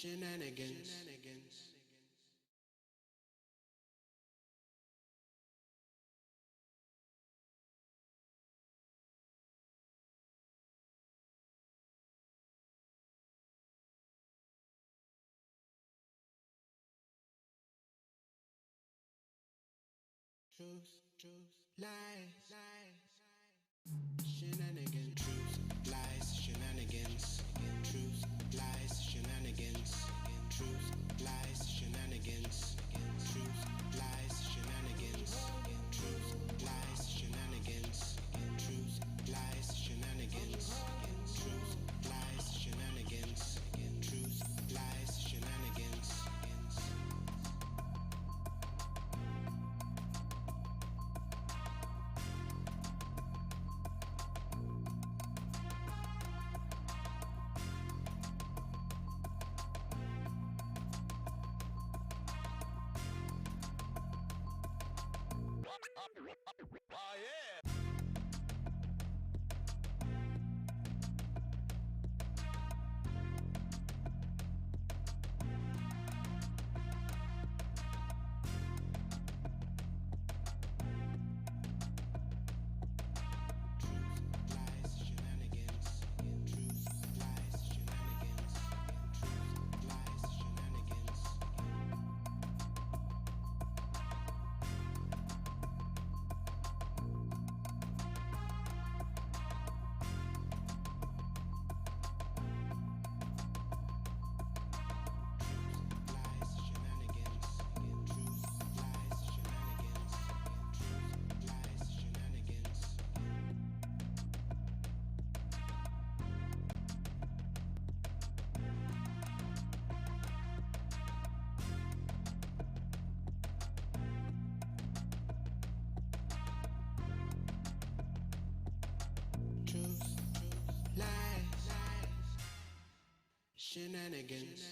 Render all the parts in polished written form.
Shenanigans. Truth, lies, shenanigans. Truth, lies, shenanigans. Truth, lies, shenanigans. Truth, lies, shenanigans. Truth, lies, shenanigans. Truth, lies, shenanigans. Truth, lies, shenanigans. Truth, lies, shenanigans. Truth, lies, shenanigans. Oh yeah! Shenanigans.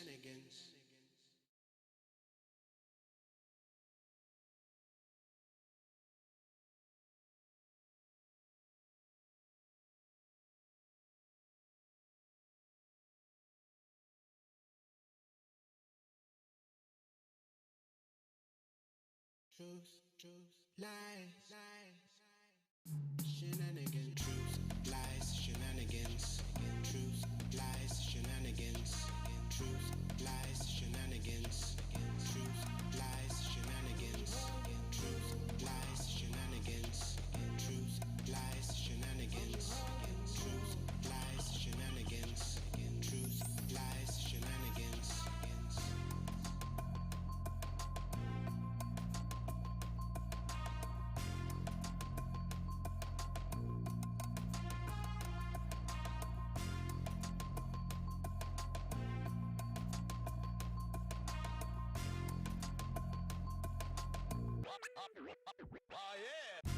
Truth, lies, shenanigans. Truth, lies, shenanigans. Truth, lies, shenanigans. Truth, lies, shenanigans. Truth, lies, shenanigans. Truth, lies, shenanigans. Truth, lies, shenanigans. Truth, lies, shenanigans. Truth, lies, shenanigans. Oh yeah!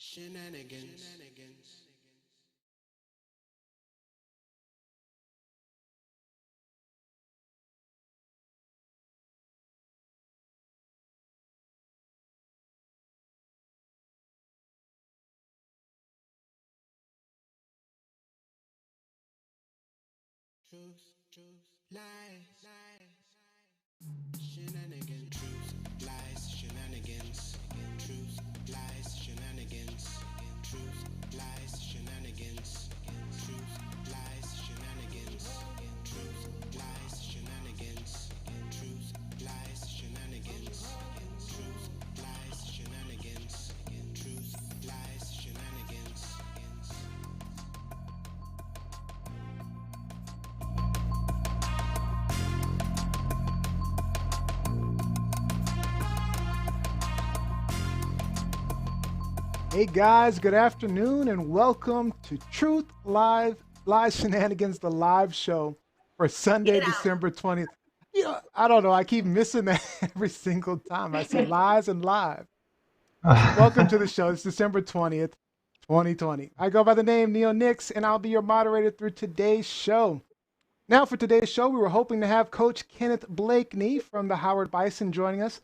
Shenanigans. Truth, lies, shenanigans. Truth, lies, shenanigans. Truth, lies, shenanigans. Truth, lies, shenanigans. Hey guys, good afternoon and welcome to Truth Live Shenanigans, the live show for Sunday, December 20th. I don't know. I keep missing that every single time. I see lies and live. Welcome to the show. It's December 20th, 2020. I go by the name Neo Nix and I'll be your moderator through today's show. Now for today's show, we were hoping to have Coach Kenneth Blakeney from the Howard Bison joining us,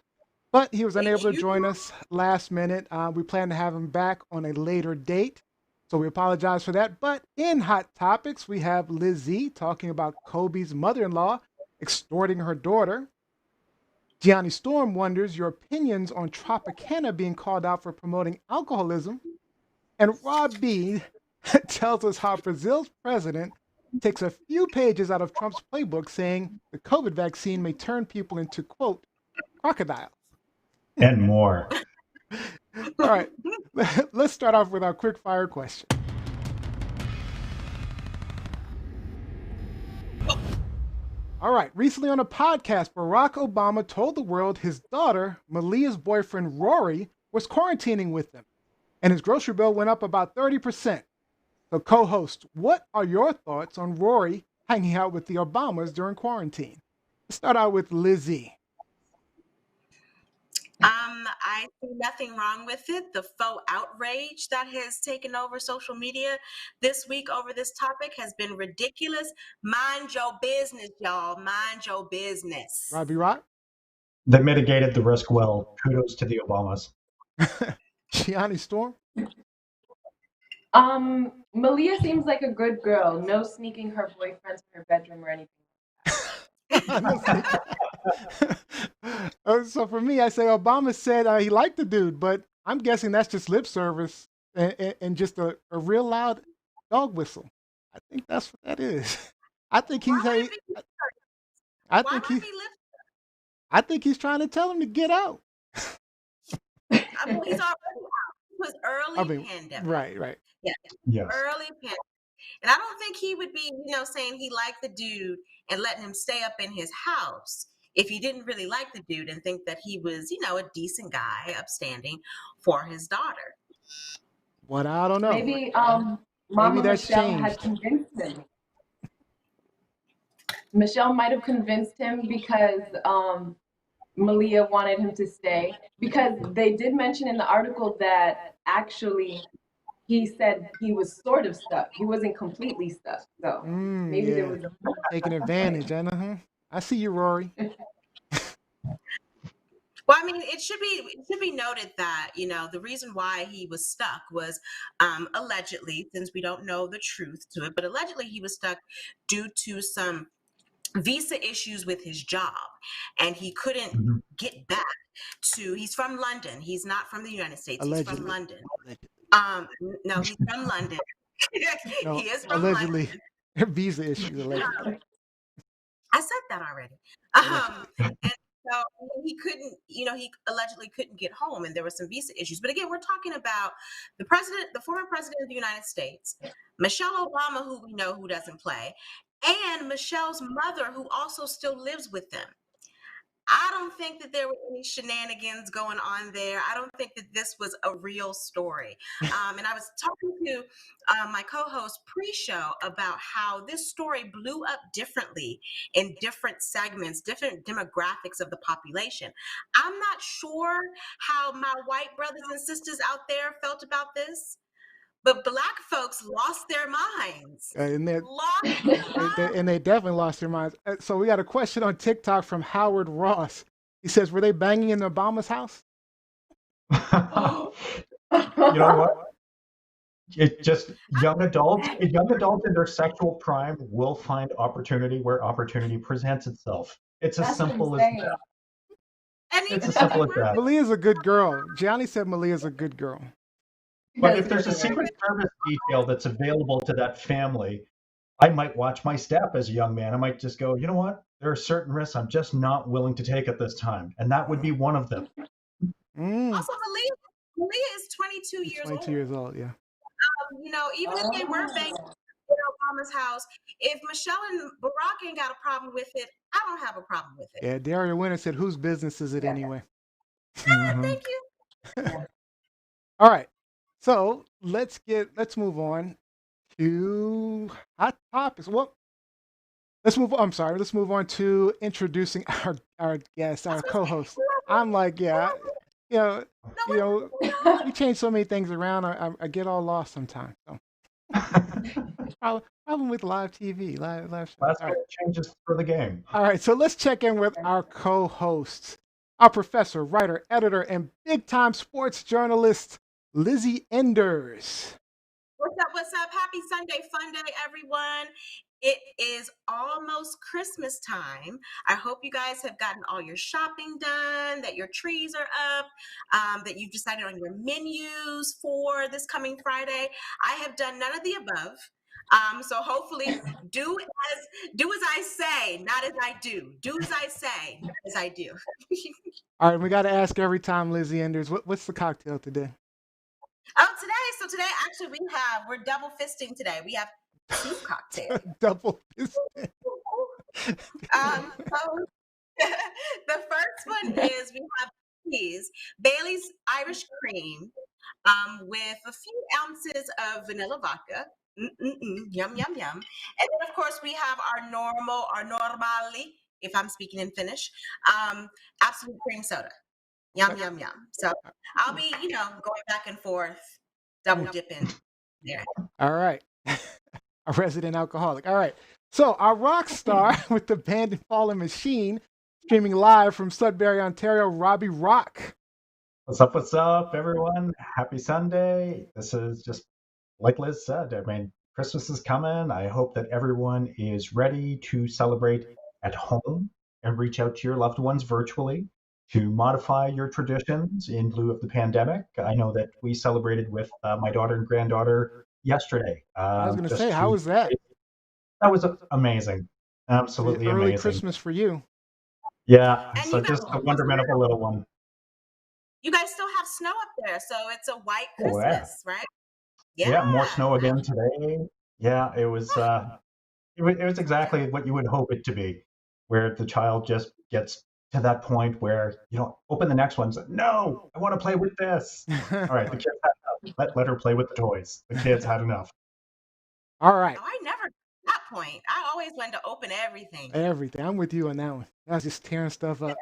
but he was unable to join us last minute. We plan to have him back on a later date, so we apologize for that. But in Hot Topics, we have Lizzie talking about Kobe's mother-in-law extorting her daughter. Gianni Storm wonders your opinions on Tropicana being called out for promoting alcoholism. And Rob B tells us how Brazil's president takes a few pages out of Trump's playbook saying the COVID vaccine may turn people into, quote, crocodiles. And more. All right, let's start off with our quick fire question. All right, recently on a podcast, Barack Obama told the world his daughter, Malia's boyfriend, Rory, was quarantining with him, and his grocery bill went up about 30%. So, co-host, what are your thoughts on Rory hanging out with the Obamas during quarantine? Let's start out with Lizzie. I see nothing wrong with it. The faux outrage that has taken over social media this week over this topic has been ridiculous. Mind your business, y'all. Mind your business. Robbie Rock? They mitigated the risk well. Kudos to the Obamas. Gianni Storm? Malia seems like a good girl. No sneaking her boyfriend to her bedroom or anything. So for me, I say Obama said he liked the dude, but I'm guessing that's just lip service and just a real loud dog whistle. I think that's what that is. I think he's I think he's trying to tell him to get out. He's already out. It was early pandemic. Right. Yeah. Yes. Early pandemic. And I don't think he would be, saying he liked the dude and letting him stay up in his house if he didn't really like the dude and think that he was, a decent guy, upstanding for his daughter. What? I don't know. Maybe Mama that's Michelle changed. had convinced him. Michelle might have convinced him because Malia wanted him to stay, because they did mention in the article that actually he said he was sort of stuck. He wasn't completely stuck. So maybe there was taking advantage. I see you, Rory. Well, I mean, it should be noted that, the reason why he was stuck was allegedly, since we don't know the truth to it, but allegedly he was stuck due to some visa issues with his job, and he couldn't get back to. He's from London. He's not from the United States. Allegedly. He's from London. No, he's from London. No, he is from allegedly. London. Visa issues allegedly. I said that already. And so he couldn't, he allegedly couldn't get home, and there were some visa issues. But again, we're talking about the former president of the United States, Michelle Obama, who we know who doesn't play, and Michelle's mother, who also still lives with them. I don't think that there were any shenanigans going on there. I don't think that this was a real story. And I was talking to my co-host pre-show about how this story blew up differently in different segments, different demographics of the population. I'm not sure how my white brothers and sisters out there felt about this, but Black folks lost their minds. And they definitely lost their minds. So we got a question on TikTok from Howard Ross. He says, were they banging in Obama's house? You know what? It just young adults in their sexual prime will find opportunity where opportunity presents itself. It's as simple as that. It's as simple as that. Malia's a good girl. Gianni said Malia's a good girl. But if there's a Secret Service detail that's available to that family, I might watch my step as a young man. I might just go, you know what? There are certain risks I'm just not willing to take at this time. And that would be one of them. Also, Malia is 22 years old. 22 years old, yeah. Even if they were banging in Obama's house, if Michelle and Barack ain't got a problem with it, I don't have a problem with it. Yeah, Daria Winner said, whose business is it anyway? Thank you. All right. So let's move on to hot topics. Well, let's move. I'm sorry. Let's move on to introducing our guest, our co-host. I'm like, yeah, you know, you know, we change so many things around. I get all lost sometimes. So problem with live TV, live shows. Last All right. changes for the game. All right, so let's check in with our co-hosts, our professor, writer, editor, and big-time sports journalist, Lizzie Enders. What's up? What's up? Happy Sunday, fun day, everyone. It is almost Christmas time. I hope you guys have gotten all your shopping done, that your trees are up, that you've decided on your menus for this coming Friday. I have done none of the above. So hopefully do as I say, not as I do. Do as I say, not as I do. All right, we got to ask every time, Lizzie Enders, what's the cocktail today? Oh, today actually we're double fisting today. We have 2 cocktails. Double fisting. So the first one is we have Bailey's Irish cream, with a few ounces of vanilla vodka. Yum, yum, yum. And then, of course, we have our normali, if I'm speaking in Finnish, absolute cream soda. Yum, yum, yum. So I'll be, going back and forth, double dipping there. All right. A resident alcoholic. All right. So our rock star with the band and fallen machine, streaming live from Sudbury, Ontario, Robbie Rock. What's up, everyone? Happy Sunday. This is just like Liz said. I mean, Christmas is coming. I hope that everyone is ready to celebrate at home and reach out to your loved ones virtually to modify your traditions in lieu of the pandemic. I know that we celebrated with my daughter and granddaughter yesterday. I was going to say, how was that? That was amazing. Absolutely early amazing. Christmas for you. Yeah, And so just the wonderment of a little one. You guys still have snow up there, so it's a white Christmas, right? Yeah, more snow again today. Yeah, it was exactly what you would hope it to be, where the child just gets to that point where, open the next one. No, I want to play with this. All right, the kids had enough. Let her play with the toys. The kids had enough. All right. Oh, I never that point. I always wanted to open everything. Everything. I'm with you on that one. I was just tearing stuff up.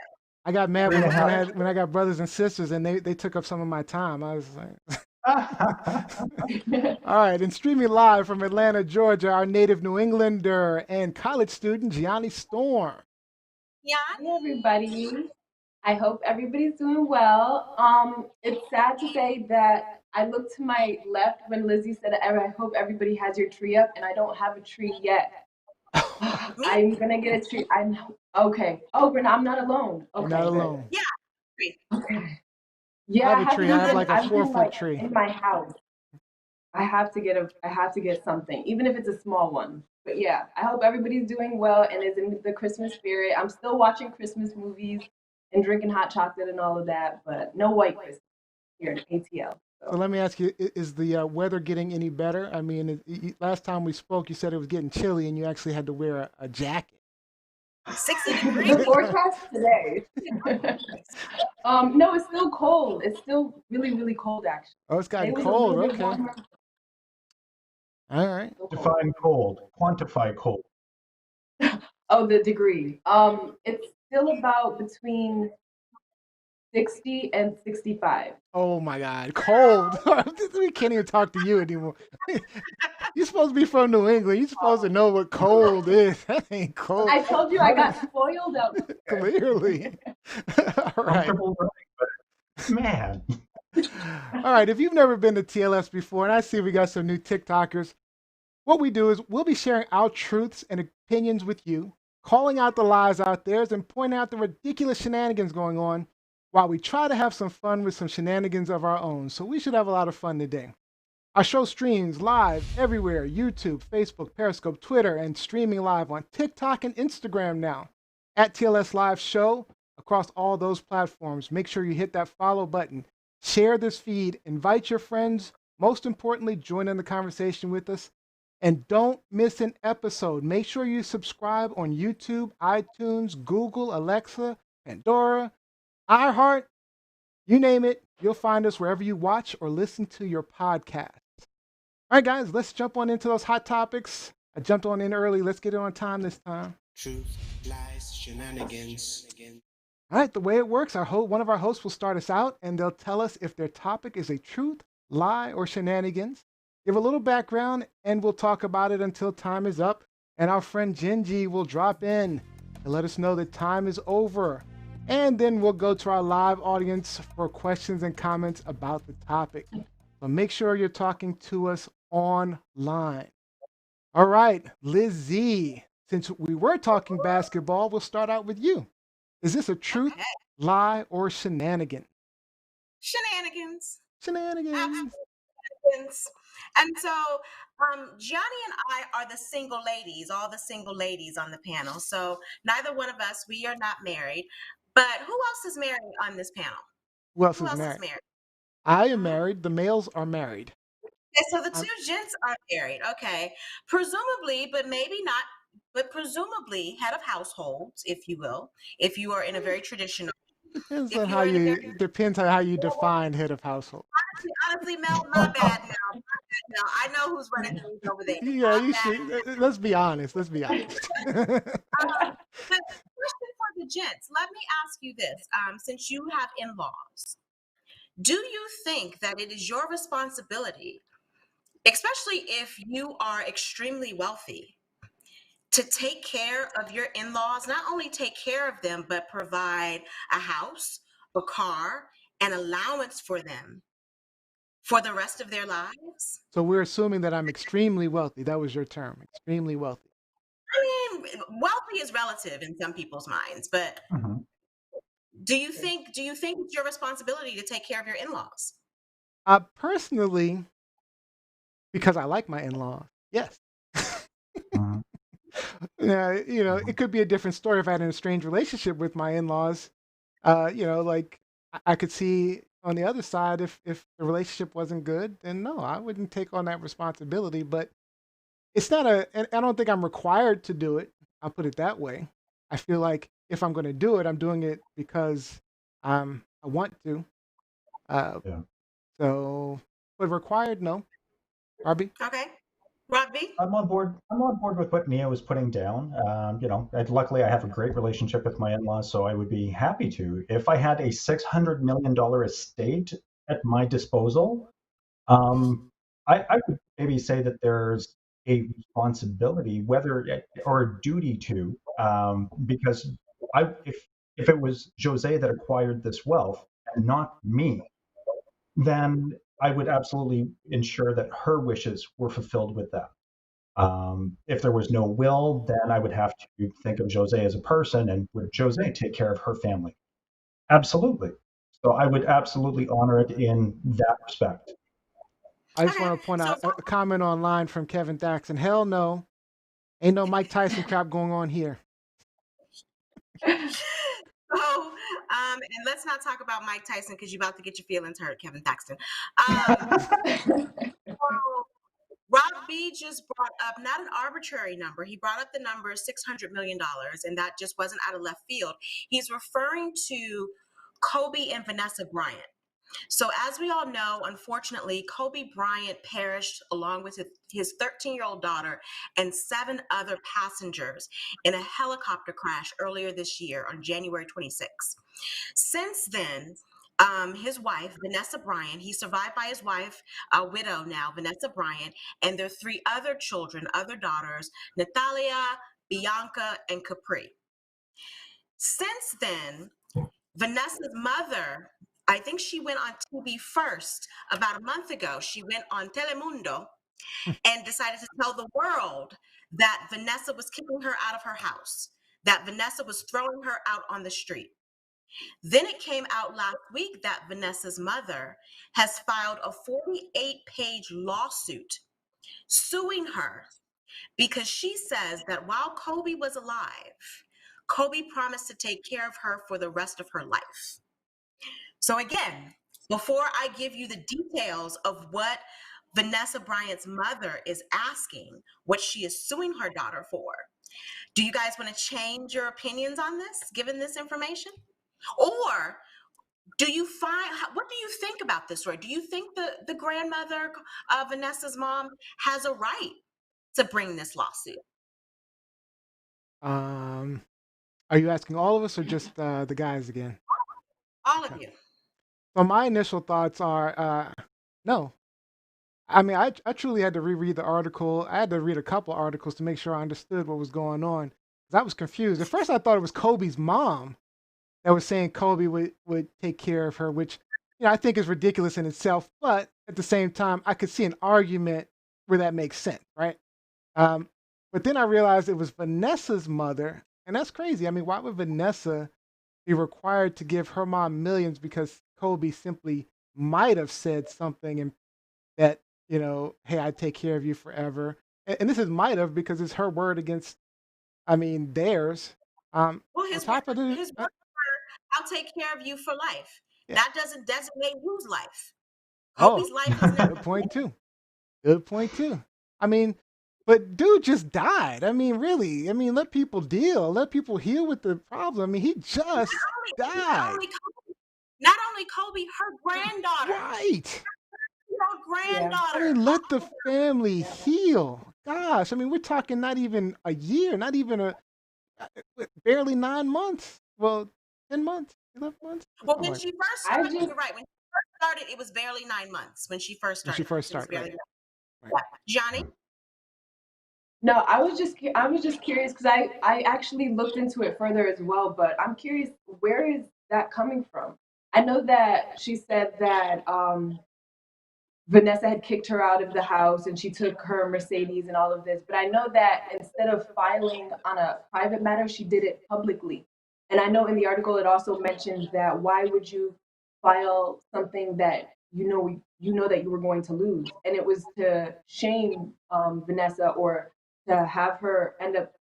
I got mad when I got brothers and sisters and they took up some of my time. I was like, all right. And streaming live from Atlanta, Georgia, our native New Englander and college student, Gianni Storm. Yeah. Hey, everybody. I hope everybody's doing well. It's sad to say that I looked to my left when Lizzie said, I hope everybody has your tree up, and I don't have a tree yet. I'm gonna get a tree. Okay. Oh, I'm not alone. Okay, You're not alone. Yeah. Okay. Yeah, I have a tree. I have like a 4-foot tree in my house. I have to get something, even if it's a small one. But yeah, I hope everybody's doing well and is in the Christmas spirit. I'm still watching Christmas movies and drinking hot chocolate and all of that, but no white Christmas here in ATL. So let me ask you, is the weather getting any better? I mean, last time we spoke, you said it was getting chilly and you actually had to wear a jacket. 60 degrees. The forecast today. No, it's still cold. It's still really, really cold, actually. Oh, it's gotten cold. Okay. All right. Define cold. Quantify cold. Oh, the degree. It's still about between 60 and 65. Oh my God, cold. We can't even talk to you anymore. You're supposed to be from New England. You're supposed to know what cold is. That ain't cold. I told you I got spoiled out there. Clearly. All right. Man. All right, if you've never been to TLS before, and I see we got some new TikTokers, what we do is we'll be sharing our truths and opinions with you, calling out the lies out there and pointing out the ridiculous shenanigans going on while we try to have some fun with some shenanigans of our own. So we should have a lot of fun today. Our show streams live everywhere: YouTube, Facebook, Periscope, Twitter, and streaming live on TikTok and Instagram now at TLS Live Show across all those platforms. Make sure you hit that follow button, share this feed, invite your friends. Most importantly, join in the conversation with us. And don't miss an episode. Make sure you subscribe on YouTube, iTunes, Google, Alexa, Pandora, iHeart, you name it. You'll find us wherever you watch or listen to your podcast. All right, guys, let's jump on into those hot topics. I jumped on in early. Let's get it on time this time. Truth, lies, shenanigans. All right, the way it works, one of our hosts will start us out, and they'll tell us if their topic is a truth, lie, or shenanigans. Give a little background, and we'll talk about it until time is up. And our friend Genji will drop in and let us know that time is over. And then we'll go to our live audience for questions and comments about the topic. So make sure you're talking to us online. All right, Lizzie, since we were talking basketball, we'll start out with you. Is this a truth, lie, or shenanigan? Shenanigans. Shenanigans. Shenanigans. And so Gianni and I are the single ladies, all the single ladies on the panel. So neither one of us, we are not married. But who else is married on this panel? Who else is married? I am married. The males are married. Okay, so the two gents are married. Okay. Presumably, but maybe not, but presumably head of households, if you will, if you are in a very traditional. Depends on how you define head of household. Honestly, Mel, my bad now. I know who's running things over there. Yeah, you should. Let's be honest. The question for the gents, let me ask you this. Since you have in-laws, do you think that it is your responsibility, especially if you are extremely wealthy, to take care of your in-laws, not only take care of them, but provide a house, a car, an allowance for them for the rest of their lives? So we're assuming that I'm extremely wealthy. That was your term, extremely wealthy. I mean, wealthy is relative in some people's minds, but do you think it's your responsibility to take care of your in-laws? Personally, because I like my in-laws, yes. It could be a different story if I had an estranged relationship with my in-laws. Like I could see on the other side, if the relationship wasn't good, then no, I wouldn't take on that responsibility. But it's not and I don't think I'm required to do it. I'll put it that way. I feel like if I'm going to do it, I'm doing it because I want to. So, but required, no. Robbie? Okay. Robbie? I'm on board with what Nia was putting down. Luckily I have a great relationship with my in-laws, so I would be happy to. If I had a $600 million estate at my disposal, I would maybe say that there's a responsibility, or a duty to, because if it was Jose that acquired this wealth and not me, then I would absolutely ensure that her wishes were fulfilled with that. If there was no will, then I would have to think of Jose as a person, and would Jose take care of her family? Absolutely. So I would absolutely honor it in that respect. I just want to point out a comment online from Kevin Thaxton. Hell no. Ain't no Mike Tyson crap going on here. So, and let's not talk about Mike Tyson because you're about to get your feelings hurt, Kevin Thaxton. Rob B just brought up not an arbitrary number. He brought up the number $600 million, and that just wasn't out of left field. He's referring to Kobe and Vanessa Bryant. So as we all know, unfortunately, Kobe Bryant perished along with his 13-year-old daughter and 7 other passengers in a helicopter crash earlier this year on January 26. Since then, his wife, Vanessa Bryant, he's survived by his wife, a widow now, Vanessa Bryant, and their 3 other children, other daughters, Natalia, Bianca, and Capri. Since then, Vanessa's mother, I think she went on TV first about a month ago. She went on Telemundo and decided to tell the world that Vanessa was kicking her out of her house, that Vanessa was throwing her out on the street. Then it came out last week that Vanessa's mother has filed a 48-page lawsuit suing her because she says that while Kobe was alive, Kobe promised to take care of her for the rest of her life. So again, before I give you the details of what Vanessa Bryant's mother is asking, what she is suing her daughter for, do you guys want to change your opinions on this, given this information? Or Do you find, what do you think about this story? Do you think the grandmother, Vanessa's mom, has a right to bring this lawsuit? Um, are you asking all of us or just the guys again? All of Okay. you. So my initial thoughts are no. I mean, I truly had to reread the article. I had to read a couple articles to make sure I understood what was going on. 'Cause I was confused. At first, I thought it was Kobe's mom that was saying Kobe would take care of her, which I think is ridiculous in itself. But at the same time, I could see an argument where that makes sense, right? Um, but then I realized it was Vanessa's mother, and that's crazy. I mean, why would Vanessa be required to give her mom millions because Kobe simply might have said something and that hey, I take care of you forever, and this is might have because it's her word against, I mean, theirs. Well, On top of the, his word, I'll take care of you for life. yeah. That doesn't designate whose life. Oh, Kobe's life is never. good point too. Good point too. I mean, but dude just died. I mean, really. I mean, let people deal. Let people heal with the problem. I mean, he just died. Not only Kobe, her granddaughter, Right. her Yeah. I granddaughter. mean, let the family heal. Gosh, I mean, we're talking not even a year, not even barely 9 months. Well, 10 months, 11 months. Well, Something when like she first I started, just you're right. When she first started, it was barely 9 months. When she first when she started, first it was started, right? barely. Right. Yeah. Johnny. no, I was just curious because I actually looked into it further as well, but I'm curious, where is that coming from? I know that she said that Vanessa had kicked her out of the house and she took her Mercedes and all of this. But I know that instead of filing on a private matter, she did it publicly. And I know in the article it also mentioned that why would you file something that you know that you were going to lose, and it was to shame Vanessa, or to have her end up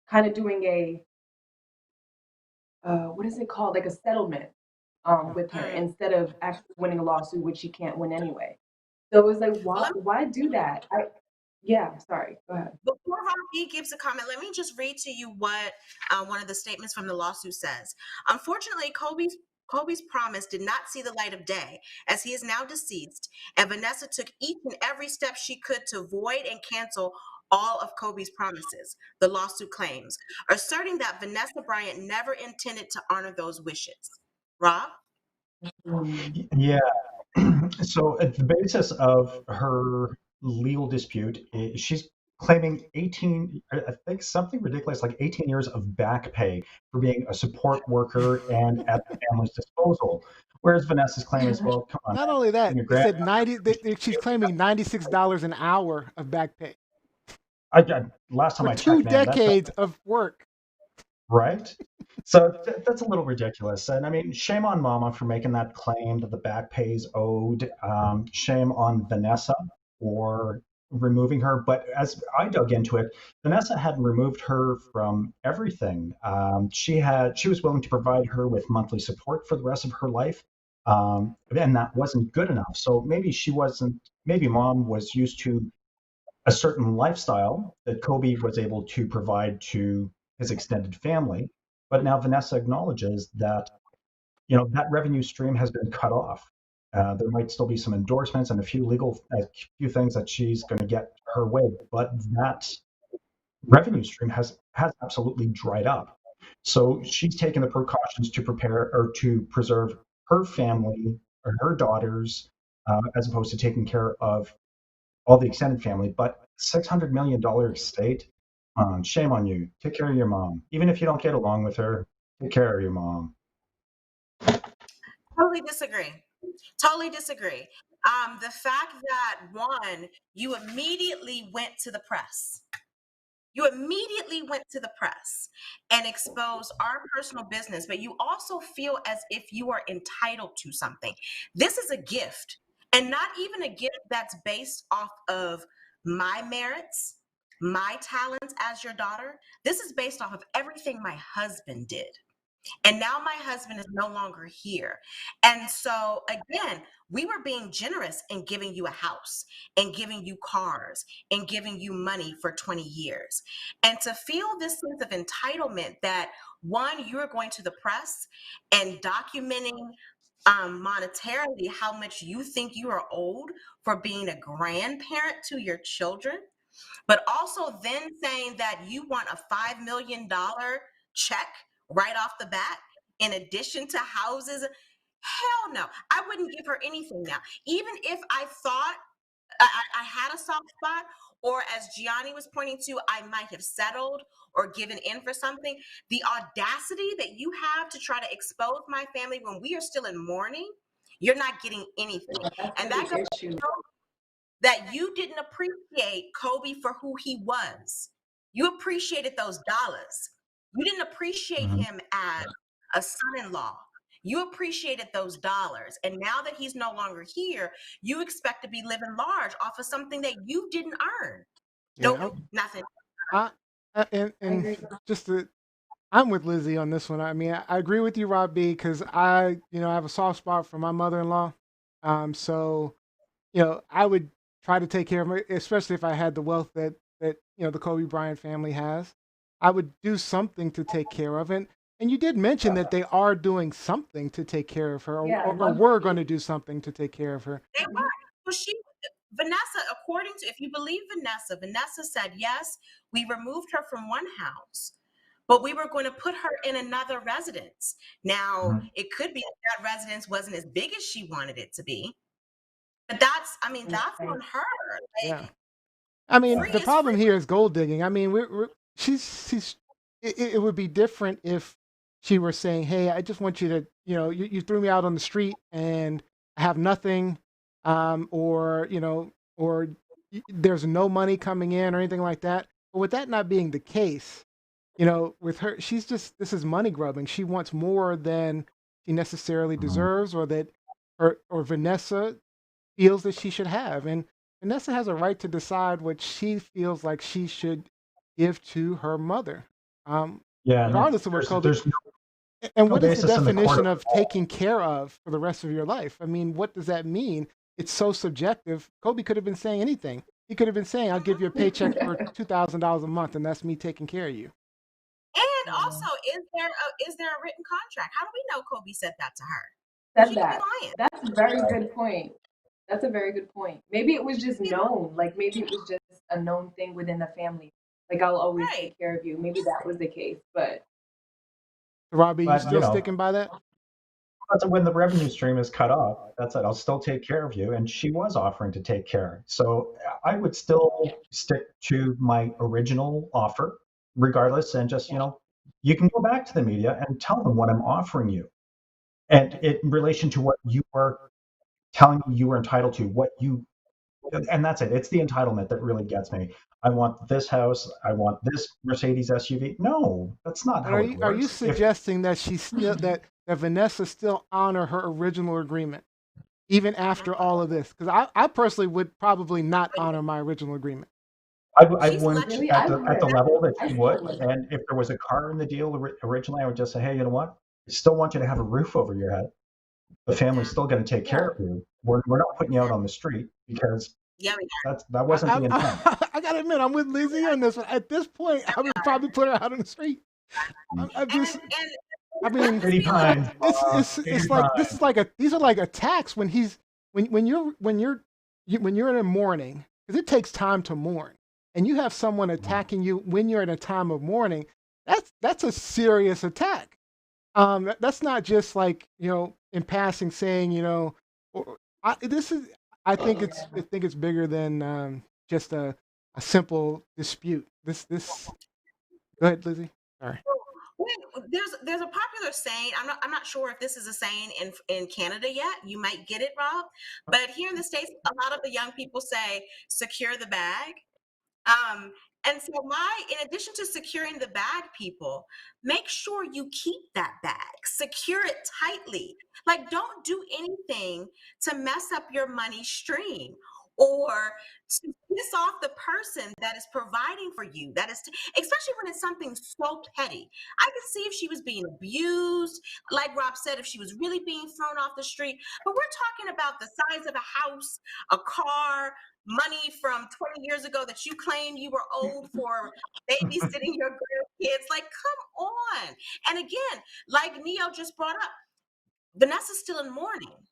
kind of doing a what is it called, like a settlement with her, Mm. instead of actually winning a lawsuit, which she can't win anyway. So it was like, Well, why do that? Yeah, sorry, go ahead. before Rocky gives a comment, let me just read to you what one of the statements from the lawsuit says. Unfortunately, Kobe's promise did not see the light of day, as he is now deceased, and Vanessa took each and every step she could to void and cancel all of Kobe's promises, the lawsuit claims, asserting that Vanessa Bryant never intended to honor those wishes. Rob? Mm. Yeah. So at the basis of her legal dispute, she's claiming 18, I think something ridiculous like 18 years of back pay for being a support worker and at the family's disposal. Whereas Vanessa's claim is, well, come on, Not man, only that, your they grand, said she's claiming $96 an hour of back pay last time for I two checked, man, that's decades of work. right. So that's a little ridiculous. And I mean, shame on Mama for making that claim that the back pay is owed. Shame on Vanessa for removing her. But as I dug into it, Vanessa had removed her from everything. She was willing to provide her with monthly support for the rest of her life. And that wasn't good enough. So maybe she wasn't, maybe mom was used to a certain lifestyle that Kobe was able to provide to his extended family. But now Vanessa acknowledges that that revenue stream has been cut off. There might still be some endorsements and a few things that she's going to get her way, but that revenue stream has absolutely dried up. So she's taken the precautions to prepare or to preserve her family or her daughters, as opposed to taking care of all the extended family, but $600 million estate. Shame on you. Take care of your mom. Even if you don't get along with her, take care of your mom. Totally disagree. Totally disagree. The fact that, one, you immediately went to the press. You immediately went to the press and exposed our personal business, but you also feel as if you are entitled to something. This is a gift, and not even a gift that's based off of my merits, my talents as your daughter. This is based off of everything my husband did. And now my husband is no longer here. And so, again, we were being generous in giving you a house and giving you cars and giving you money for 20 years. And to feel this sense of entitlement that, one, you're going to the press and documenting monetarily how much you think you are owed for being a grandparent to your children, but also then saying that you want a $5 million check right off the bat in addition to houses. Hell no, I wouldn't give her anything now. Even if I thought I had a soft spot, or as Gianni was pointing to, I might have settled or given in for something. The audacity that you have to try to expose my family when we are still in mourning, you're not getting anything. That's And the that goes to issue. show that you didn't appreciate Kobe for who he was. You appreciated those dollars. You didn't appreciate him as a son-in-law. You appreciated those dollars. And now that he's no longer here, you expect to be living large off of something that you didn't earn. Yeah, Nope, nothing. and just to, I'm with Lizzie on this one. I mean, I agree with you, Rob B, because I have a soft spot for my mother-in-law. So I would try to take care of her, especially if I had the wealth that the Kobe Bryant family has. I would do something to take care of it. And you did mention that they are doing something to take care of her, or were going to do something to take care of her. They were. Well, Vanessa, according to, if you believe Vanessa said, yes, we removed her from one house, but we were going to put her in another residence. Now, it could be that residence wasn't as big as she wanted it to be, but that's on her. Yeah. I mean, Free the is problem free. here is gold digging. I mean, it would be different if she were saying, "Hey, I just want you to, you threw me out on the street and I have nothing, or there's no money coming in or anything like that." But with that not being the case, with her, this is money grubbing. She wants more than she necessarily deserves, or that, or Vanessa feels that she should have. And Vanessa has a right to decide what she feels like she should give to her mother, Yeah, regardless of what Kobe. there's And no what is the basis in the court definition of of law. taking care of for the rest of your life? I mean, what does that mean? It's so subjective. Kobe could have been saying anything. He could have been saying, "I'll give you a paycheck for $2,000 a month, and that's me taking care of you." And also, is there a written contract? How do we know Kobe said that to her? Said She could be that. lying. That's a very good point. That's a very good point. Maybe it was just known. Like maybe it was just a known thing within the family. Like I'll always Right. take care of you. Maybe that was the case. But Robbie, you But still sticking by that? that's when the revenue stream is cut off. That's it. I'll still take care of you. And she was offering to take care. So I would still stick to my original offer, regardless, and just, you can go back to the media and tell them what I'm offering you. And in relation to what you are telling me you were entitled to, and that's it. It's the entitlement that really gets me. I want this house. I want this Mercedes SUV. No, that's not But how are it you works. suggesting that she still that Vanessa still honor her original agreement even after all of this? Because I personally would probably not honor my original agreement. I She's wouldn't lucky. at the level that I she still would. would. And if there was a car in the deal originally, I would just say, hey, you know what? I still want you to have a roof over your head. The family's still going to take care of you. We're not putting you out on the street because Yeah, we that wasn't the intent. I gotta admit, I'm with Lizzie on this one. At this point, I would probably put her out on the street. I'm just, and I mean, Pretty pines, it's like this is like these are like attacks when you're in a mourning, because it takes time to mourn, and you have someone attacking you when you're in a time of mourning. That's a serious attack. That's not just like in passing saying this is. I think it's bigger than just a simple dispute. This. Go ahead, Lizzie. Sorry. there's a popular saying. I'm not sure if this is a saying in Canada yet. You might get it, Rob. But here in the States, a lot of the young people say, secure the bag. And so in addition to securing the bag, people, make sure you keep that bag, secure it tightly. Like, don't do anything to mess up your money stream or to piss off the person that is providing for you. Especially when it's something so petty. I could see if she was being abused, like Rob said, if she was really being thrown off the street. But we're talking about the size of a house, a car, money from 20 years ago that you claim you were owed for babysitting your grandkids. Like, come on. And again, like Neo just brought up, Vanessa's still in mourning.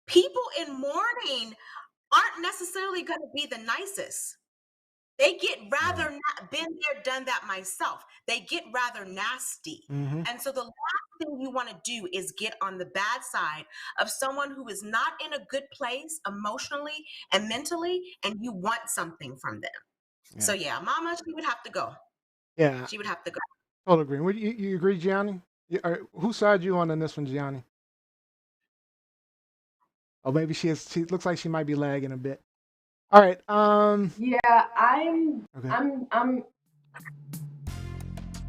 People in mourning aren't necessarily going to be the nicest. They get rather been there, done that myself. They get rather nasty. Mm-hmm. And so the last thing you want to do is get on the bad side of someone who is not in a good place emotionally and mentally, and you want something from them. Yeah. So yeah, Mama, she would have to go. Yeah. She would have to go. Totally agree. Would you agree, Gianni? Whose side you on this one, Gianni? Oh, maybe she looks like she might be lagging a bit. All right. Yeah, I'm. Okay. I'm.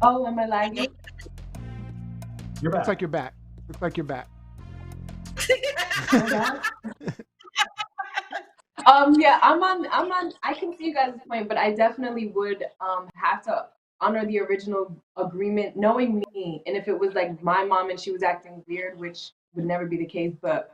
Oh, am I lagging? You're back. Looks like you're back. Looks like you're back. Yeah, I'm on. I can see you guys' point, but I definitely would have to honor the original agreement, knowing me. And if it was like my mom and she was acting weird, which would never be the case, but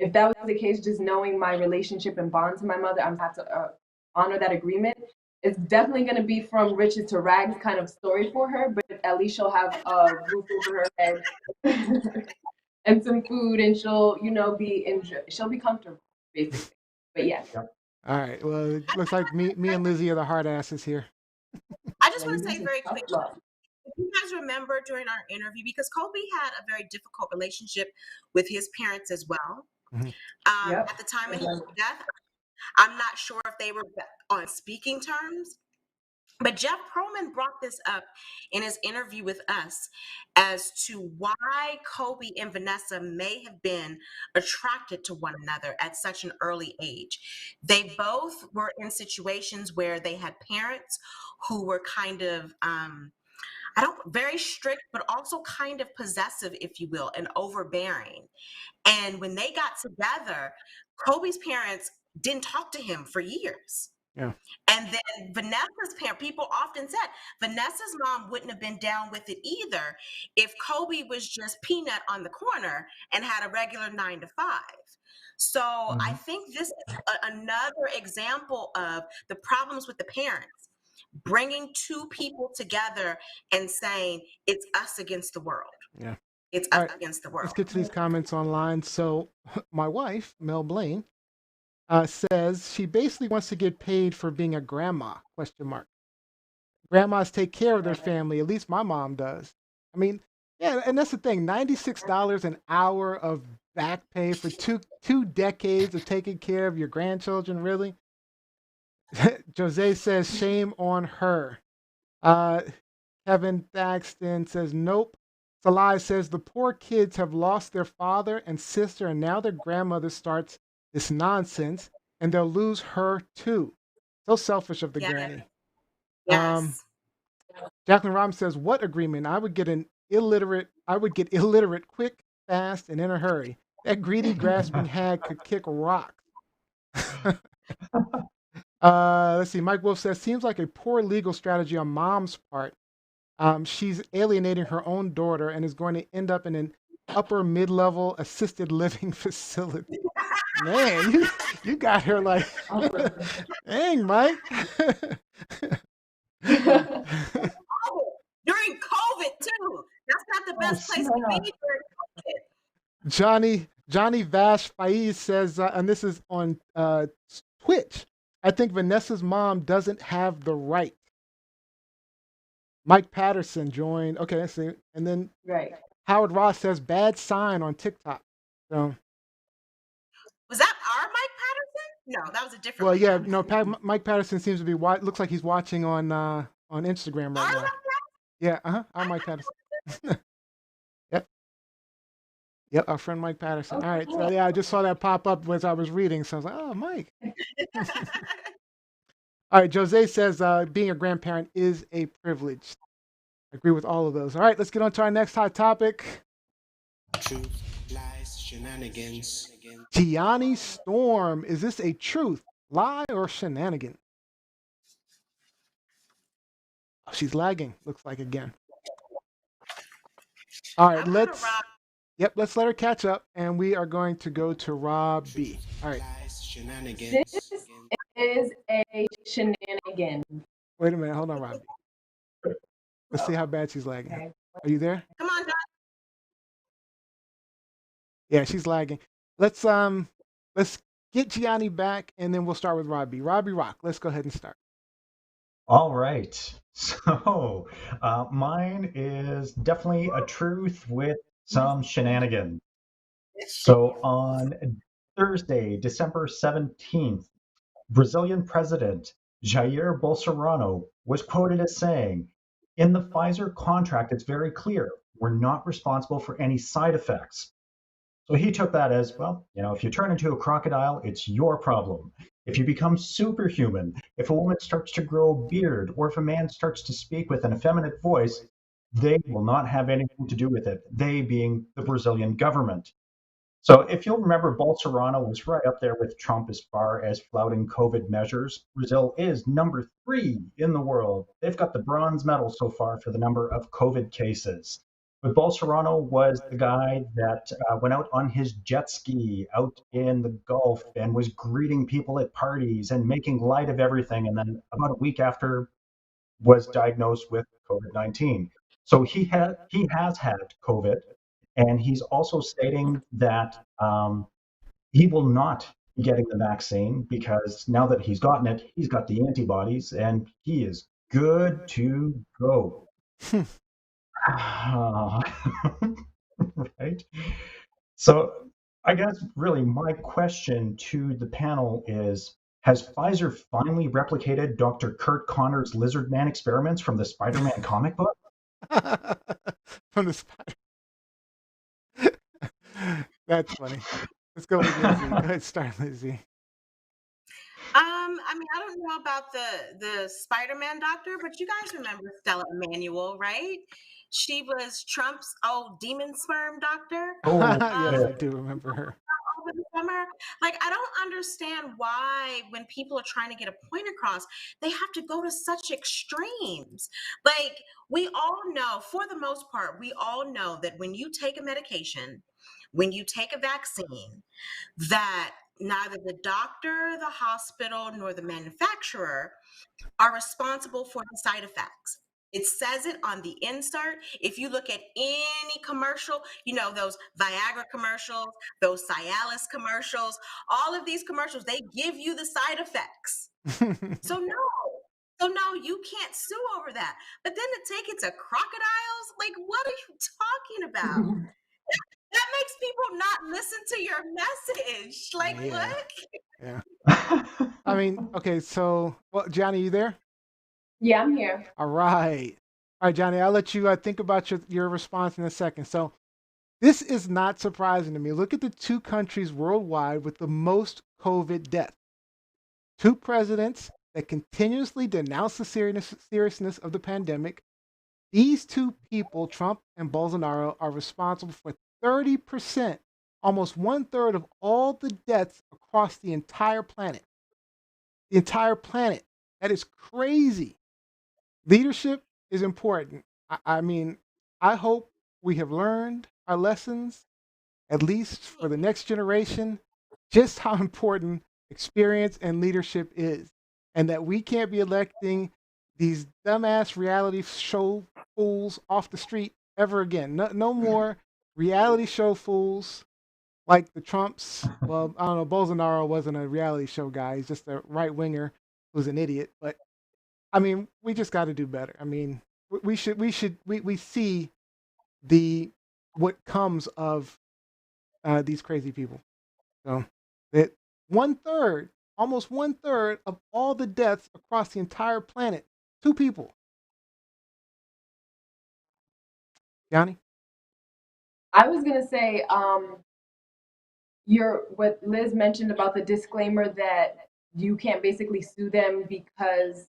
if that was the case, just knowing my relationship and bond to my mother, I'm have to honor that agreement. It's definitely going to be from riches to rags kind of story for her, but at least she'll have a roof over her head and some food, and she'll she'll be comfortable basically. But yeah. All right. Well, it looks like me and Lizzie are the hard asses here. I just want to say very quickly, if you guys remember during our interview, because Kobe had a very difficult relationship with his parents as well. Mm-hmm. At the time of his death, I'm not sure if they were on speaking terms, but Jeff Pearlman brought this up in his interview with us as to why Kobe and Vanessa may have been attracted to one another at such an early age. They both were in situations where they had parents who were kind of very strict, but also kind of possessive, if you will, and overbearing. And when they got together, Kobe's parents didn't talk to him for years. Yeah. And then Vanessa's parent, people often said Vanessa's mom wouldn't have been down with it either if Kobe was just peanut on the corner and had a regular 9 to 5. So I think this is another example of the problems with the parents, bringing two people together and saying it's us against the world. Yeah. It's us against the world. Let's get to these comments online. So my wife, Mel Blaine, says she basically wants to get paid for being a grandma, ? Grandmas take care of their family. At least my mom does. I mean, yeah, and that's the thing. $96 an hour of back pay for two decades of taking care of your grandchildren, really? Jose says, shame on her. Kevin Thaxton says, nope. Salai says, the poor kids have lost their father and sister, and now their grandmother starts this nonsense, and they'll lose her too. So selfish of the granny. Yes. Jacqueline Rom says, what agreement? I would get illiterate quick, fast, and in a hurry. That greedy, grasping hag could kick rocks. Let's see. Mike Wolf says, seems like a poor legal strategy on mom's part. She's alienating her own daughter and is going to end up in an upper mid-level assisted living facility. Man, you got her like, dang, Mike. During COVID too. That's not the best place to be Johnny during COVID. Vash Faiz says, and this is on Twitch, I think Vanessa's mom doesn't have the right. Mike Patterson joined. Okay, let's see. And then Howard Ross says, bad sign on TikTok. So was that our Mike Patterson? No, that was a different. Well, yeah, no. Mike Patterson seems to be looks like he's watching on Instagram right now. Yeah, I'm Mike Patterson. Yep, our friend Mike Patterson. All right, so yeah, I just saw that pop up as I was reading, so I was like, oh, Mike. All right, Jose says being a grandparent is a privilege. I agree with all of those. All right, let's get on to our next hot topic. Truth, lies, shenanigans. Gianni Storm, is this a truth, lie, or shenanigan? Oh, she's lagging, looks like again. All right, let's let her catch up, and we are going to go to Rob B. All right. This is a shenanigan. Wait a minute, hold on, Rob B. Let's see how bad she's lagging. Okay. Are you there? Come on, John. Yeah, she's lagging. Let's get Gianni back, and then we'll start with Robbie. Robbie Rock. Let's go ahead and start. All right. So mine is definitely a truth with some shenanigans. So on Thursday, December 17th, Brazilian President Jair Bolsonaro was quoted as saying, "In the Pfizer contract, it's very clear we're not responsible for any side effects." So he took that as, well, if you turn into a crocodile, it's your problem. If you become superhuman, if a woman starts to grow a beard, or if a man starts to speak with an effeminate voice, they will not have anything to do with it, they being the Brazilian government. So if you'll remember, Bolsonaro was right up there with Trump as far as flouting COVID measures. Brazil is number 3 in the world. They've got the bronze medal so far for the number of COVID cases. But Bolsonaro was the guy that went out on his jet ski out in the Gulf and was greeting people at parties and making light of everything. And then about a week after, was diagnosed with COVID-19. So he has had COVID, and he's also stating that he will not be getting the vaccine because now that he's gotten it, he's got the antibodies and he is good to go. Right? So I guess really my question to the panel is, has Pfizer finally replicated Dr. Kurt Connor's Lizard Man experiments from the Spider-Man comic book? From the spider. That's funny. Let's go with Lizzie. Go ahead, start, Lizzie. I mean, I don't know about the Spider-Man doctor, but you guys remember Stella Emanuel, right? She was Trump's demon sperm doctor. Oh, Yes, yeah. I do remember her. Over the summer. Like, I don't understand why, when people are trying to get a point across, they have to go to such extremes. Like, we all know, for the most part, we all know that when you take a medication, when you take a vaccine, that neither the doctor, the hospital, nor the manufacturer are responsible for the side effects. It says it on the insert. If you look at any commercial, those Viagra commercials, those Cialis commercials, all of these commercials, they give you the side effects. So no, you can't sue over that. But then to take it to crocodiles, like, what are you talking about? That makes people not listen to your message. Like, Yeah. what? Yeah. I mean, okay, so, well, Johnny, you there? Yeah, I'm here. All right. All right, Johnny, I'll let you think about your response in a second. So, this is not surprising to me. Look at the 2 countries worldwide with the most COVID deaths. 2 presidents that continuously denounce the seriousness of the pandemic. These 2 people, Trump and Bolsonaro, are responsible for 30%, almost 1/3 of all the deaths across the entire planet. The entire planet. That is crazy. Leadership is important. I mean, I hope we have learned our lessons, at least for the next generation, just how important experience and leadership is, and that we can't be electing these dumbass reality show fools off the street ever again. No more reality show fools like the Trumps. Well, I don't know. Bolsonaro wasn't a reality show guy. He's just a right winger who's an idiot. But I mean, we just got to do better. I mean, we see the what comes of these crazy people. So that 1/3, almost 1/3 of all the deaths across the entire planet, 2 people. Johnny? I was gonna say, what Liz mentioned about the disclaimer that you can't basically sue them because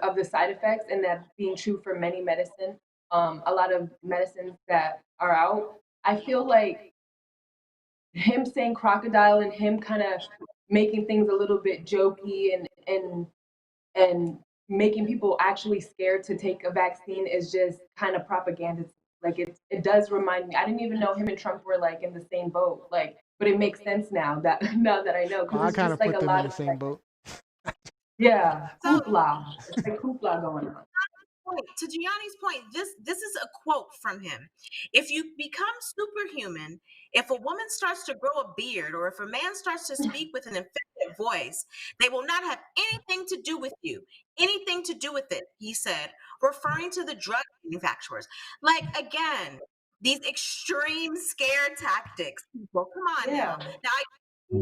of the side effects, and that being true for many medicine, a lot of medicines that are out. I feel like him saying crocodile and him kind of making things a little bit jokey and making people actually scared to take a vaccine is just kind of propaganda. Like it does remind me. I didn't even know him and Trump were like in the same boat. Like, but it makes sense now that I know, Well, because I it's kind just of like put a them in lot the of same like, boat. yeah, So hoopla. It's like hoopla going on. Gianni's point, this is a quote from him. If you become superhuman, if a woman starts to grow a beard, or if a man starts to speak with an effective voice, they will not have anything to do with you. Anything to do with it, he said, referring to the drug manufacturers. Like, again, these extreme scare tactics. People, come on now. Now,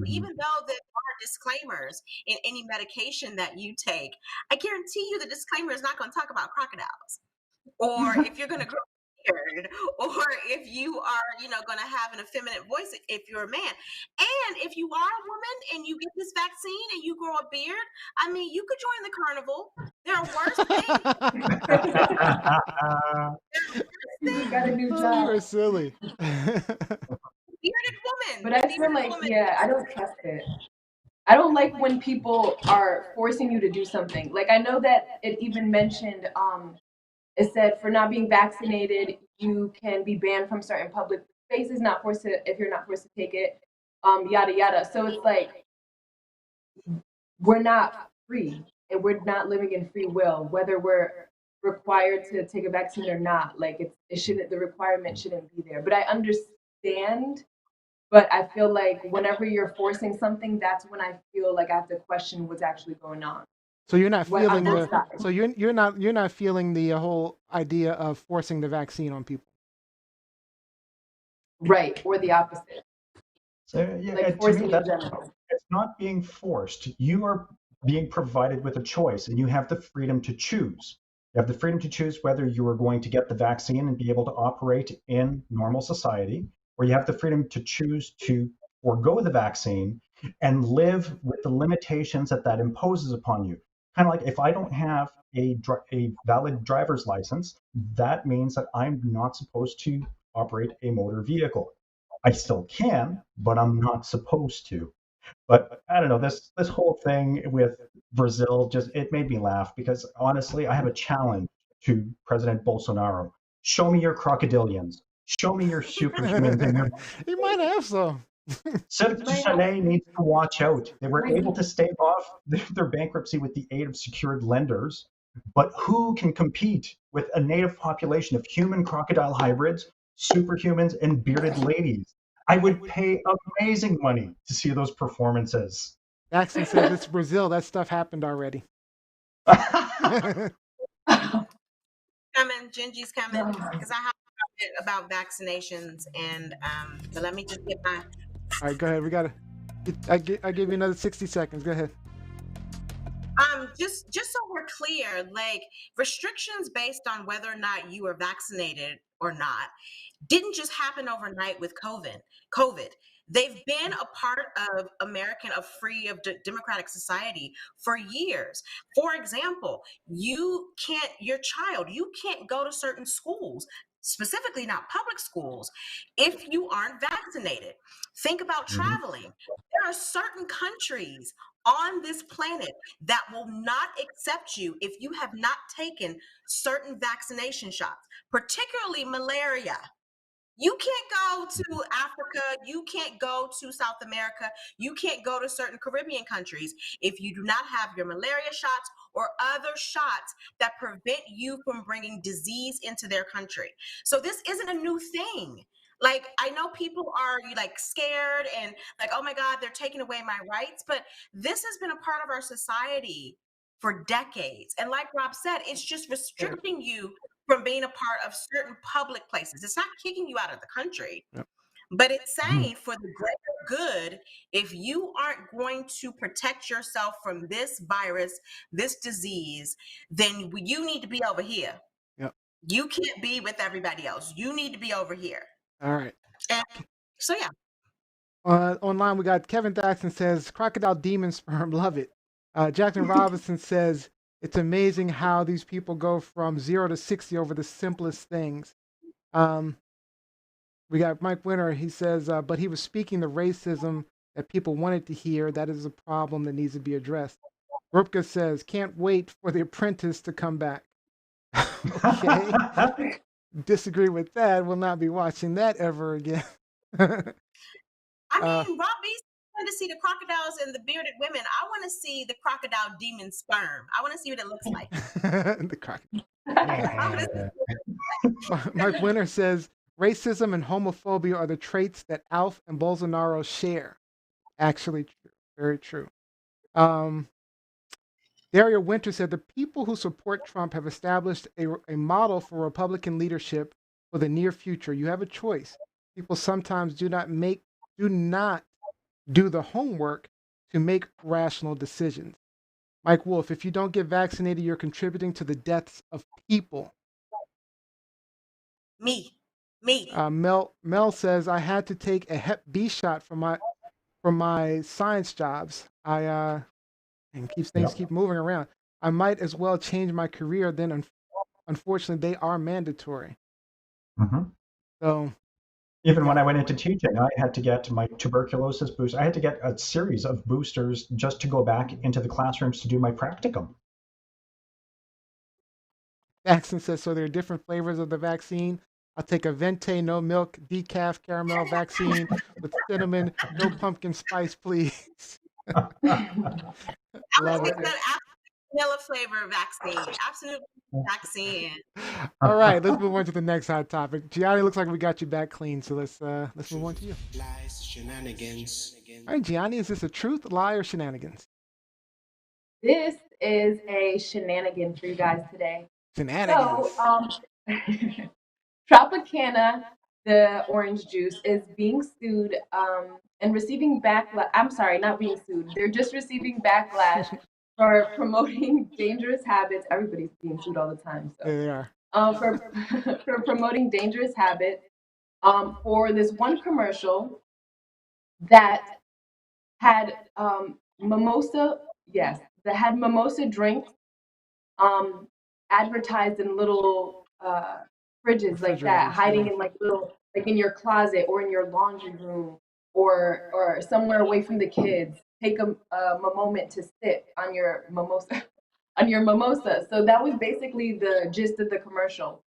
even though there are disclaimers in any medication that you take, I guarantee you the disclaimer is not going to talk about crocodiles, or if you're going to grow a beard, or if you are, going to have an effeminate voice if you're a man. And if you are a woman and you get this vaccine and you grow a beard, I mean, you could join the carnival. There are worse things. You got a new Oh, job. you're silly. Bearded woman. But I feel like, I don't trust it. I don't like when people are forcing you to do something. Like, I know that it even mentioned, it said for not being vaccinated, you can be banned from certain public spaces, not forced to, if you're not forced to take it, yada, yada. So it's like, we're not free, and we're not living in free will, whether we're required to take a vaccine or not. Like, the requirement shouldn't be there. But I understand. But I feel like whenever you're forcing something, that's when I feel like I have to question what's actually going on. So you're not feeling you're not feeling the whole idea of forcing the vaccine on people, right? Or the opposite. So yeah, like to me, it's not being forced. You are being provided with a choice, and you have the freedom to choose. You have the freedom to choose whether you are going to get the vaccine and be able to operate in normal society, or you have the freedom to choose to forego the vaccine and live with the limitations that imposes upon you. Kind of like, if I don't have a valid driver's license, that means that I'm not supposed to operate a motor vehicle. I still can, but I'm not supposed to. But I don't know, this whole thing with Brazil, it made me laugh, because honestly, I have a challenge to President Bolsonaro. Show me your crocodilians. Show me your superhumans and your. He might have some. Cirque du Soleil needs to watch out. They were able to stave off their bankruptcy with the aid of secured lenders, but who can compete with a native population of human crocodile hybrids, superhumans, and bearded ladies? I would pay amazing money to see those performances. Jackson says it's Brazil. That stuff happened already. Coming, Gingy's coming, because I have a bit about vaccinations, and but let me just get my. All right, go ahead. I give you another 60 seconds. Go ahead. Just so we're clear, like, restrictions based on whether or not you are vaccinated or not didn't just happen overnight with COVID. They've been a part of democratic society for years. For example, you can't go to certain schools, specifically not public schools, if you aren't vaccinated. Think about traveling. There are certain countries on this planet that will not accept you if you have not taken certain vaccination shots, particularly malaria. You can't go to Africa, you can't go to South America, you can't go to certain Caribbean countries if you do not have your malaria shots or other shots that prevent you from bringing disease into their country. So this isn't a new thing. Like, I know people are like scared and like, oh my God, they're taking away my rights, but this has been a part of our society for decades. And like Rob said, it's just restricting you from being a part of certain public places. It's not kicking you out of the country, but it's saying for the greater good, if you aren't going to protect yourself from this virus, this disease, then you need to be over here. Yep. You can't be with everybody else. You need to be over here. All right. And so, yeah. Online, we got Kevin Thaxton says, crocodile demon sperm, love it. Jackson Robinson says, it's amazing how these people go from 0 to 60 over the simplest things. We got Mike Winter. He says, but he was speaking the racism that people wanted to hear. That is a problem that needs to be addressed. Rupka says, can't wait for The Apprentice to come back. Okay. Disagree with that. Will not be watching that ever again. I mean, Rob Beast wanted to see the crocodiles and the bearded women. I want to see the crocodile demon sperm. I want to see what it looks like. The crocodile. Yeah. Mark Winter says racism and homophobia are the traits that Alf and Bolsonaro share. Actually, true. Very true. Um, Daria Winter said the people who support Trump have established a model for Republican leadership for the near future. You have a choice. People sometimes do not do the homework to make rational decisions. Mike Wolf, if you don't get vaccinated, you're contributing to the deaths of people. Me. Mel says I had to take a Hep B shot for my science jobs. And things keep moving around. I might as well change my career. Then, unfortunately, they are mandatory. Mm-hmm. So, even when I went into teaching, I had to get my tuberculosis booster. I had to get a series of boosters just to go back into the classrooms to do my practicum. Jackson says so. There are different flavors of the vaccine. I'll take a Vente no milk decaf caramel vaccine with cinnamon, no pumpkin spice, please. I Love would it. take that vanilla flavor vaccine. Absolute vaccine. All right, let's move on to the next hot topic. Gianni, looks like we got you back clean, so let's move on to you. Lies, shenanigans. All right, Gianni, is this a truth, lie, or shenanigans? This is a shenanigan for you guys today. Shenanigans. So, Tropicana, the orange juice, is being sued and receiving backlash. I'm sorry, not being sued. They're just receiving backlash for promoting dangerous habits. Everybody's being sued all the time. So. There they are. For promoting dangerous habits for this one commercial that had mimosa, yes, that had mimosa drinks advertised in little fridges like that, hiding in like little, like in your closet or in your laundry room or somewhere away from the kids. Take a moment to sip on your mimosa. On your mimosa. So that was basically the gist of the commercial.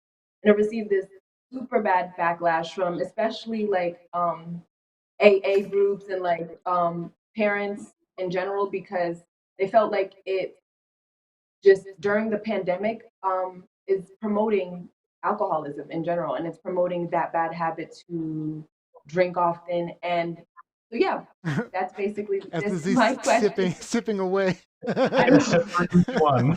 And it received this super bad backlash from especially like AA groups and like parents in general because they felt like it just during the pandemic is promoting alcoholism in general and it's promoting that bad habit to drink often and so yeah, that's basically just my question. Sipping away. Except for each one.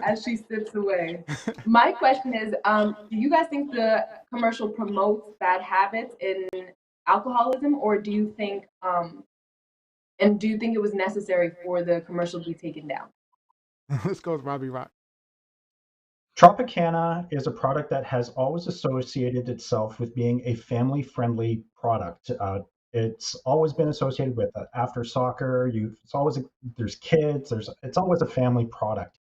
As she sips away. My question is, do you guys think the commercial promotes bad habits in alcoholism, or do you think, and do you think it was necessary for the commercial to be taken down? Let's go with Robbie Rock. Tropicana is a product that has always associated itself with being a family-friendly product. It's always been associated with after soccer. There's kids. It's always a family product.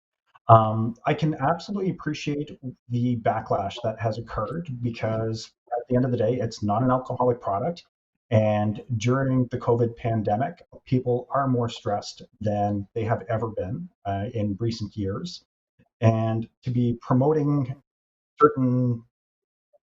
I can absolutely appreciate the backlash that has occurred because at the end of the day, it's not an alcoholic product. And during the COVID pandemic, people are more stressed than they have ever been in recent years. And to be promoting certain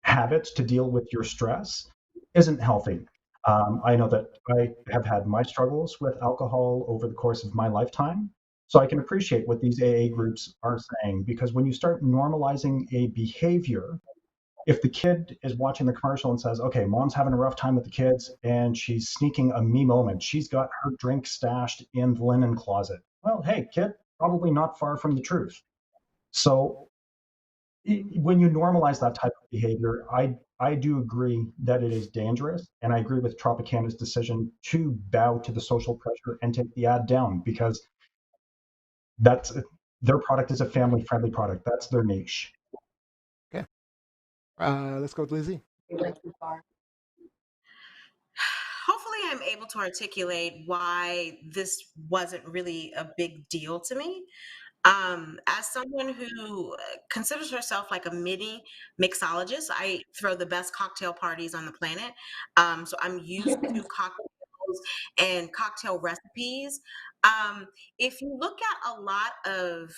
habits to deal with your stress isn't healthy. I know that I have had my struggles with alcohol over the course of my lifetime. So I can appreciate what these AA groups are saying because when you start normalizing a behavior, if the kid is watching the commercial and says, okay, mom's having a rough time with the kids and she's sneaking a me moment, she's got her drink stashed in the linen closet. Well, hey, kid, probably not far from the truth. So when you normalize that type of behavior, I do agree that it is dangerous, and I agree with Tropicana's decision to bow to the social pressure and take the ad down because that's their product is a family-friendly product. That's their niche. Okay, let's go with Lizzie. It went too far. Hopefully, I'm able to articulate why this wasn't really a big deal to me. As someone who considers herself like a mini mixologist, I throw the best cocktail parties on the planet. So I'm used to cocktails and cocktail recipes. If you look at a lot of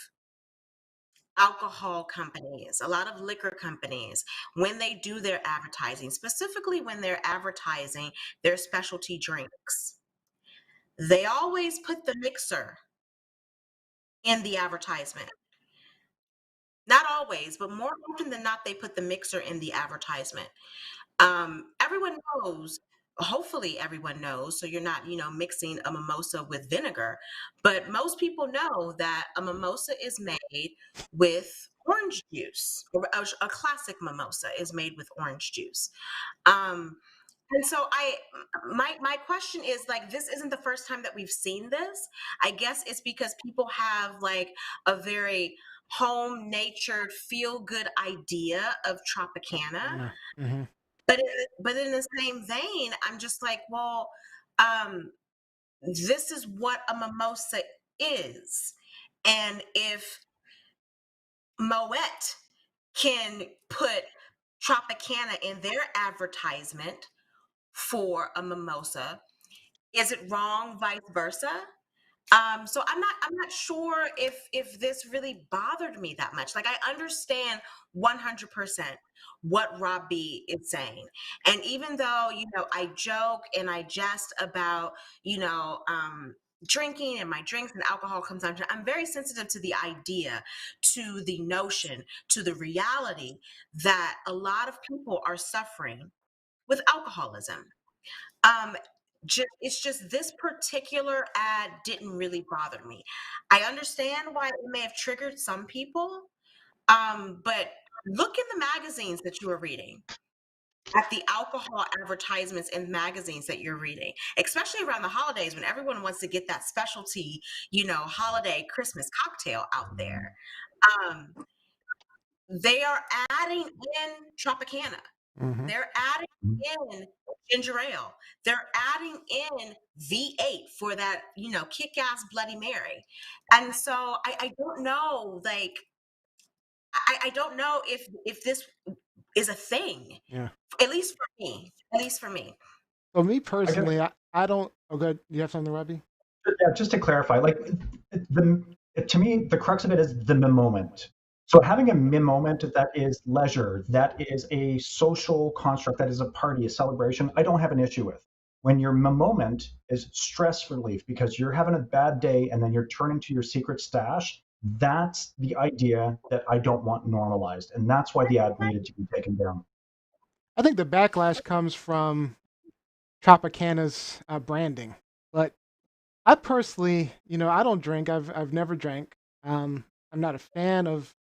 alcohol companies, a lot of liquor companies, when they do their advertising, specifically when they're advertising their specialty drinks, they always put the mixer in the advertisement. Not always, but more often than not, they put the mixer in the advertisement. Everyone knows, hopefully everyone knows, so you're not, mixing a mimosa with vinegar, but most people know that a mimosa is made with orange juice, or a classic mimosa is made with orange juice. Um, and so my question is, like, this isn't the first time that we've seen this. I guess it's because people have like a very home natured feel good idea of Tropicana. Mm-hmm. But in the same vein, I'm just like, well, um, this is what a mimosa is. And if Moet can put Tropicana in their advertisement for a mimosa, is it wrong vice versa? So I'm not sure if this really bothered me that much. Like, I understand 100% what Rob B is saying. And even though, I joke and I jest about, drinking and my drinks and alcohol consumption, I'm very sensitive to the idea, to the notion, to the reality that a lot of people are suffering with alcoholism. Um, it's just this particular ad didn't really bother me. I understand why it may have triggered some people, but look in the magazines that you are reading, at the alcohol advertisements in magazines that you're reading, especially around the holidays when everyone wants to get that specialty, holiday Christmas cocktail out there. Um, they are adding in Tropicana. Mm-hmm. They're adding in ginger ale. They're adding in V8 for that, kick-ass Bloody Mary. And so I don't know, like, I don't know if this is a thing. Yeah. At least for me. At least for me. So me I guess, personally, I don't. Oh, good. You have something, Robbie? yeah, just to clarify, like to me, the crux of it is the moment. So having a moment that is leisure, that is a social construct, that is a party, a celebration, I don't have an issue with. When your moment is stress relief because you're having a bad day and then you're turning to your secret stash, that's the idea that I don't want normalized. And that's why the ad needed to be taken down. I think the backlash comes from Tropicana's branding, but I personally, I don't drink. I've never drank. I'm not a fan of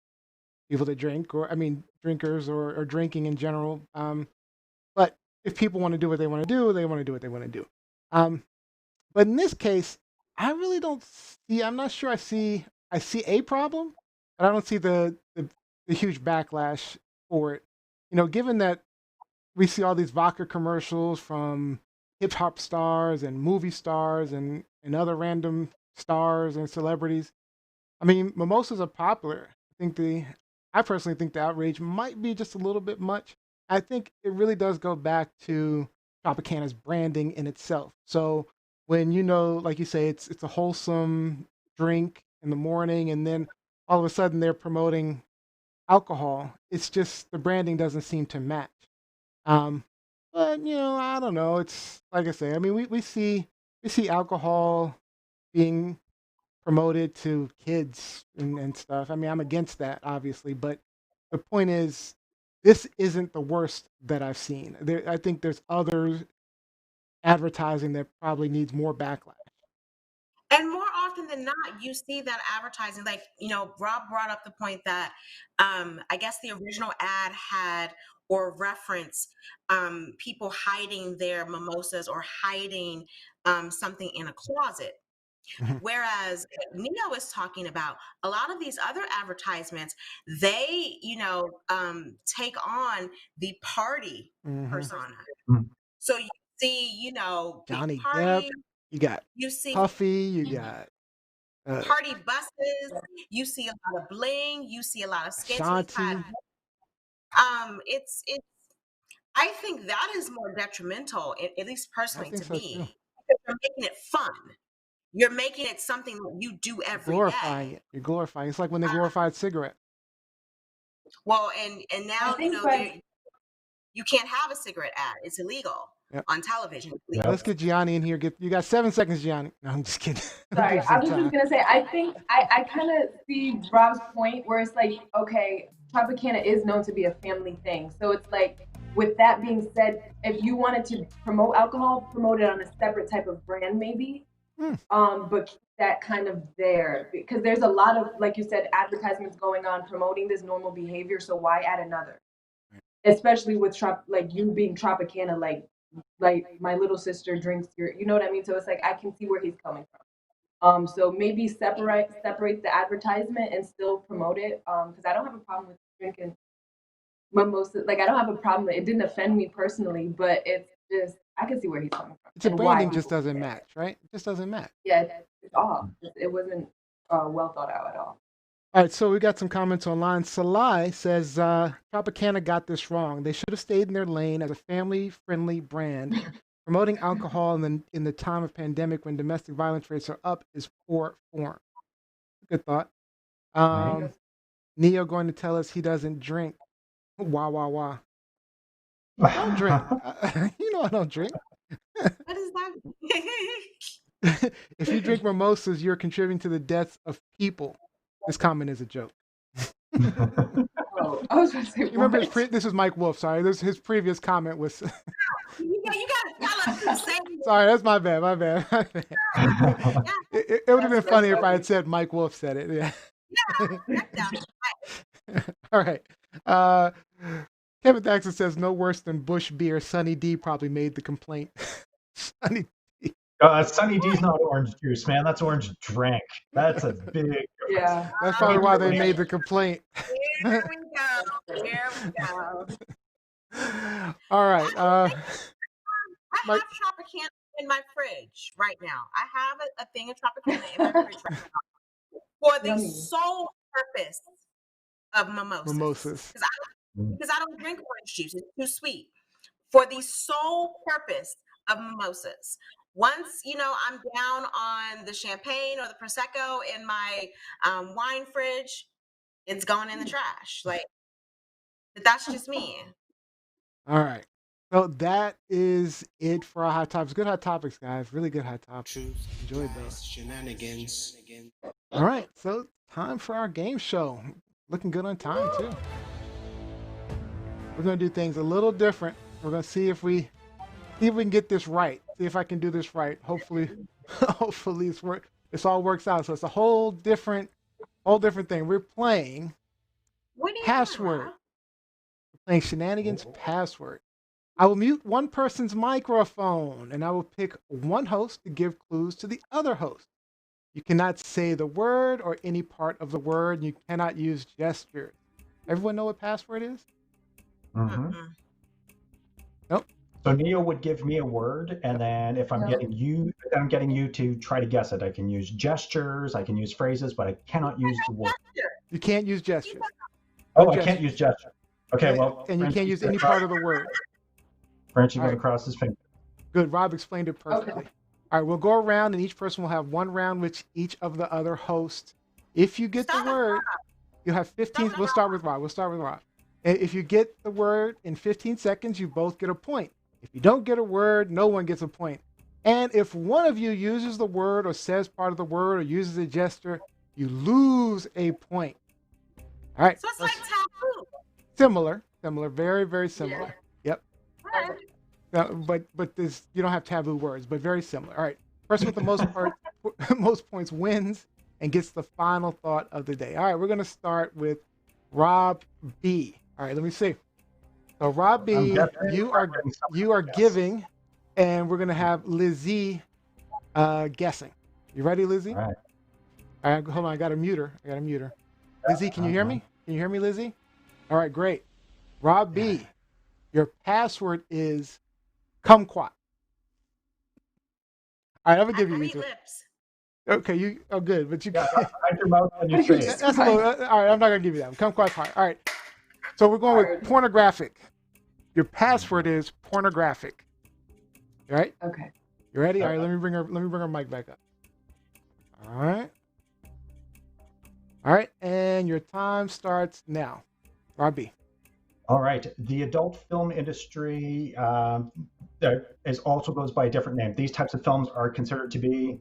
people that drink, or I mean, drinkers or drinking in general. But if people want to do what they want to do, they want to do what they want to do. Um, but in this case, I really don't see. I'm not sure. I see a problem, but I don't see the huge backlash for it. Given that we see all these vodka commercials from hip hop stars and movie stars and other random stars and celebrities. I mean, mimosas are popular. I personally think the outrage might be just a little bit much. I think it really does go back to Tropicana's branding in itself. So when like you say, it's a wholesome drink in the morning, and then all of a sudden they're promoting alcohol. It's just the branding doesn't seem to match. Um, but I don't know. It's like I say. I mean, we see alcohol being promoted to kids and stuff. I mean, I'm against that, obviously, but the point is, this isn't the worst that I've seen. I think there's other advertising that probably needs more backlash. And more often than not, you see that advertising, like, Rob brought up the point that I guess the original ad had or reference people hiding their mimosas or hiding something in a closet. Mhm, Whereas Neo is talking about a lot of these other advertisements, they, take on the party mhm. persona. Mm. So you see, big Johnny Depp, party, you got you see Puffy, you got party buses, you see a lot of bling, you see a lot of scantily clad. Ashanti. It's I think that is more detrimental, at least I personally think to so too. me, because you're making it fun. You're making it something that you do You're every glorifying day. it. You're glorifying. It's like when they glorified cigarette. Well, and I now think you can't have a cigarette ad; it's illegal. on television. Yep. Let's get Gianni in here. You got 7 seconds, Gianni. No, I'm just kidding. Sorry, I was just gonna say, I think I kind of see Rob's point where it's like, okay, Tropicana is known to be a family thing. So it's like, with that being said, if you wanted to promote alcohol, promote it on a separate type of brand maybe. But keep that kind of there, because there's a lot of, like you said, advertisements going on promoting this normal behavior. So why add another? Especially with like you being Tropicana, like my little sister drinks your, you know what I mean? So it's like, I can see where he's coming from. So maybe separate the advertisement and still promote it. Because I don't have a problem with drinking mimosa. Like, I don't have a problem. It didn't offend me personally, but it's just, I can see where he's coming from. The branding just doesn't match, right? It just doesn't match. Yeah, it's off. It wasn't well thought out at all. All right, so we got some comments online. Salai says, Tropicana got this wrong. They should have stayed in their lane as a family-friendly brand. Promoting alcohol in the time of pandemic when domestic violence rates are up is poor form. Good thought. Neo going to tell us he doesn't drink. Wah, wah, wah. I don't drink. You know I don't drink. What is that? If you drink mimosas, you're contributing to the deaths of people. This comment is a joke. Oh, I was going to say, you remember this is Mike Wolf. Sorry, his previous comment was. you got to say. Sorry, that's my bad. It would have been funny if I had said Mike Wolf said it. Yeah. All right. Kevin Thaxton says no worse than Bush beer. Sunny D probably made the complaint. Sunny D. Sunny D's not orange juice, man. That's orange drink. That's a big difference. Yeah. That's probably why they made the complaint. Here we go. All right. I have Tropicana in my fridge right now. I have a thing of Tropicana in my fridge right now for the sole purpose of mimosas. Because I don't drink orange juice. It's too sweet. For the sole purpose of mimosas. Once, I'm down on the champagne or the Prosecco in my wine fridge, it's going in the trash. Like, that's just me. All right. So that is it for our hot topics. Good hot topics, guys. Really good hot topics. Enjoyed those. Shenanigans. All right. So time for our game show. Looking good on time, too. We're going to do things a little different. We're going to see if we can get this right. See if I can do this right. Hopefully this all works out. So it's a whole different thing. We're playing password. We're playing shenanigans password. I will mute one person's microphone and I will pick one host to give clues to the other host. You cannot say the word or any part of the word. You cannot use gestures. Everyone know what password is? Mm-hmm. Nope. So Neo would give me a word, and then if I'm getting you to try to guess it, I can use gestures, I can use phrases, but I cannot use the word. You can't use gestures. Oh, I can't use gestures. Okay, well. And you can't use any part of the word. Frenchie goes across his finger. Good. Rob explained it perfectly. Okay. All right, we'll go around, and each person will have one round with each of the other hosts. If you get the word, you'll have 15. We'll start with Rob. If you get the word in 15 seconds, you both get a point. If you don't get a word, no one gets a point. And if one of you uses the word or says part of the word or uses a gesture, you lose a point. All right. So it's like taboo. Similar, very, very similar. Yeah. Yep. But this, you don't have taboo words, but very similar. All right. Person with the most points wins and gets the final thought of the day. All right. We're going to start with Rob B. All right. Let me see. So Rob B, you are giving, and we're gonna have Lizzie guessing. You ready, Lizzie? All right, hold on. I got to mute her. Lizzie, can you hear me? Can you hear me, Lizzie? All right, great. Rob B, your password is kumquat. All right, I'm gonna give you these. Okay, good, but you can't. Hide your mouth when you say it. That's a little. All right, I'm not gonna give you that. Kumquat's hard. All right. So we're going with pornographic. Your password is pornographic. All right? Okay. You ready? All right, let me bring her mic back up. All right. All right, and your time starts now. Robbie. All right. The adult film industry, is also goes by a different name. These types of films are considered to be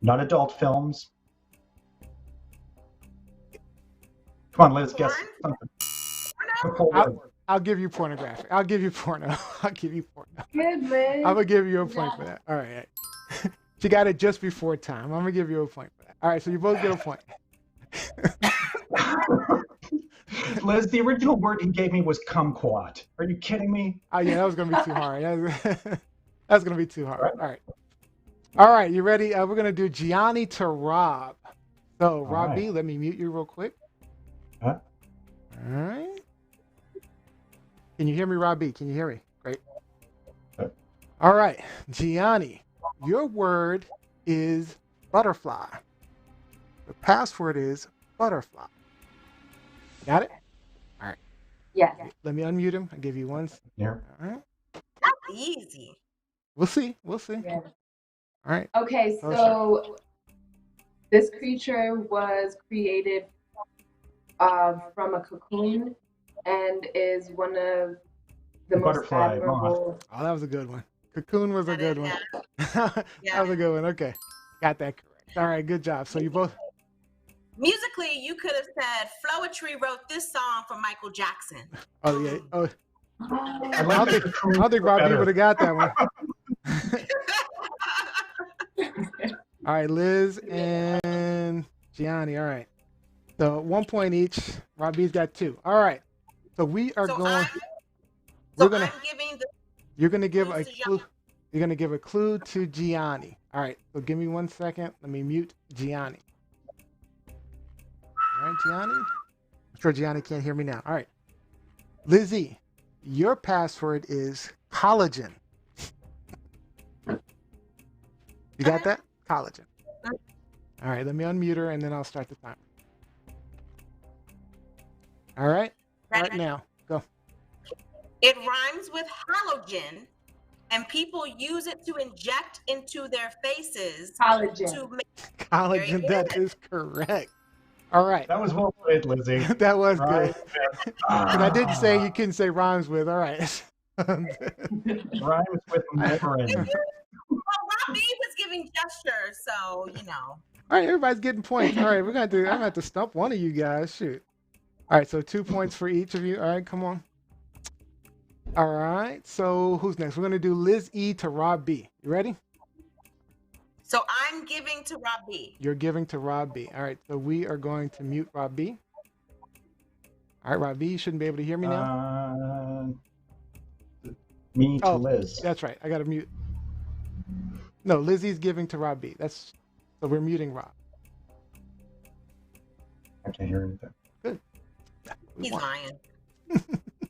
not adult films. Come on, Liz, guess something. I'll give you pornographic. I'll give you porno. I'll give you porno. Good, man. I'm gonna give you a point for that. All right. She got it just before time. I'm gonna give you a point for that. All right, so you both get a point. Liz, the original word he gave me was kumquat. Are you kidding me? Oh yeah, that was gonna be too hard. That's gonna be too hard. All right. You ready? We're gonna do Gianni to Rob. So Rob B, let me mute you real quick. Huh? All right. Can you hear me, Rob B? Can you hear me? Great. All right, Gianni, your word is butterfly. The password is butterfly. Got it? All right. Yeah. Let me unmute him. I'll give you one. Yeah. All right. That's easy. We'll see. Yeah. All right. Okay, so this creature was created from a cocoon and is one of the most Butterfly, admirable. Oh, that was a good one. Cocoon was a good one. That was a good one. Okay. Got that correct. All right. Good job. So you both. Musically, you could have said Floetry wrote this song for Michael Jackson. Oh, yeah. Oh, I I don't think Rob B would have got that one. All right, Liz and Gianni. All right. So 1 point each. Rob B's got 2. All right. So we are going. I'm giving the. You're gonna give a clues to clue. You're gonna give a clue to Gianni. All right. So give me 1 second. Let me mute Gianni. All right, Gianni. I'm sure Gianni can't hear me now. All right. Lizzie, your password is collagen. You got that? Collagen. All right. Let me unmute her and then I'll start the timer. All right. Right now. Go. It rhymes with halogen, and people use it to inject into their faces. Collagen. Collagen. That is correct. All right. That was well played, Lizzie. That was good. And I didn't say you couldn't say rhymes with. All right. Rhymes with Marin. Well, Robbie was giving gestures, so you know. All right, everybody's getting points. All right, I'm gonna have to stump one of you guys. Shoot. All right, so 2 points for each of you. All right, come on. All right, so who's next? We're gonna do Liz E to Rob B. You ready? So I'm giving to Rob B. You're giving to Rob B. All right, so we are going to mute Rob B. All right, Rob B, you shouldn't be able to hear me now. Me to Liz. That's right. I got to mute. No, Lizzie's giving to Rob B. So we're muting Rob. I can't hear anything. Good. He's lying.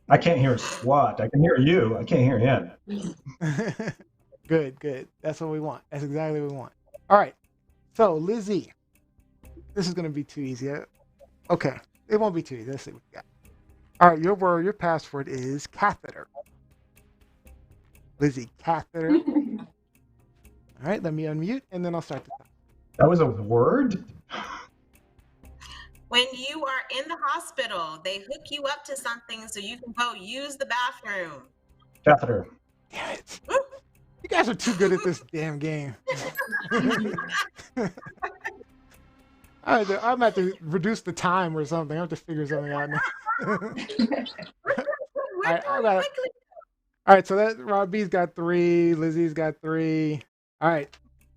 I can't hear squat. I can hear you. I can't hear him. Good. That's what we want. That's exactly what we want. All right. So, Lizzie, this is going to be too easy. Okay. It won't be too easy. Let's see what we got. All right. Your password is catheter. Lizzie, catheter. All right. Let me unmute and then I'll start the time. That was a word? When you are in the hospital, they hook you up to something so you can go use the bathroom. Catheter. Damn it. You guys are too good at this damn game. I'm going to have to reduce the time or something. I have to figure something out now. All right, so that Rob B's got 3. Lizzie's got 3. All right,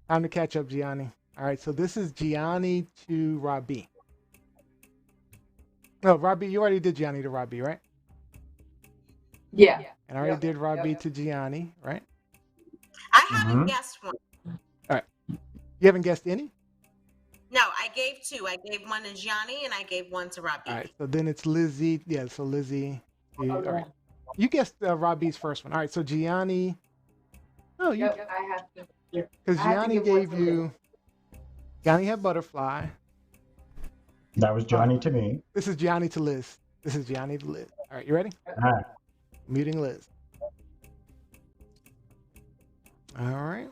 time to catch up, Gianni. All right, so this is Gianni to Rob B. No, Rob B, you already did Gianni to Rob B, right? Yeah. And I already did Rob B to Gianni, right? I haven't guessed one. All right. You haven't guessed any? No, I gave 2. I gave one to Gianni and I gave one to Rob B. All right, so then it's Lizzie. Yeah, so Lizzie. All right. You guessed Rob B's first one. All right, so Gianni. Oh, you. Yep, I have to. Because Gianni gave you. Gianni had butterfly. That was Johnny to me. This is Gianni to Liz. All right, you ready? Ah. Muting Liz. All right.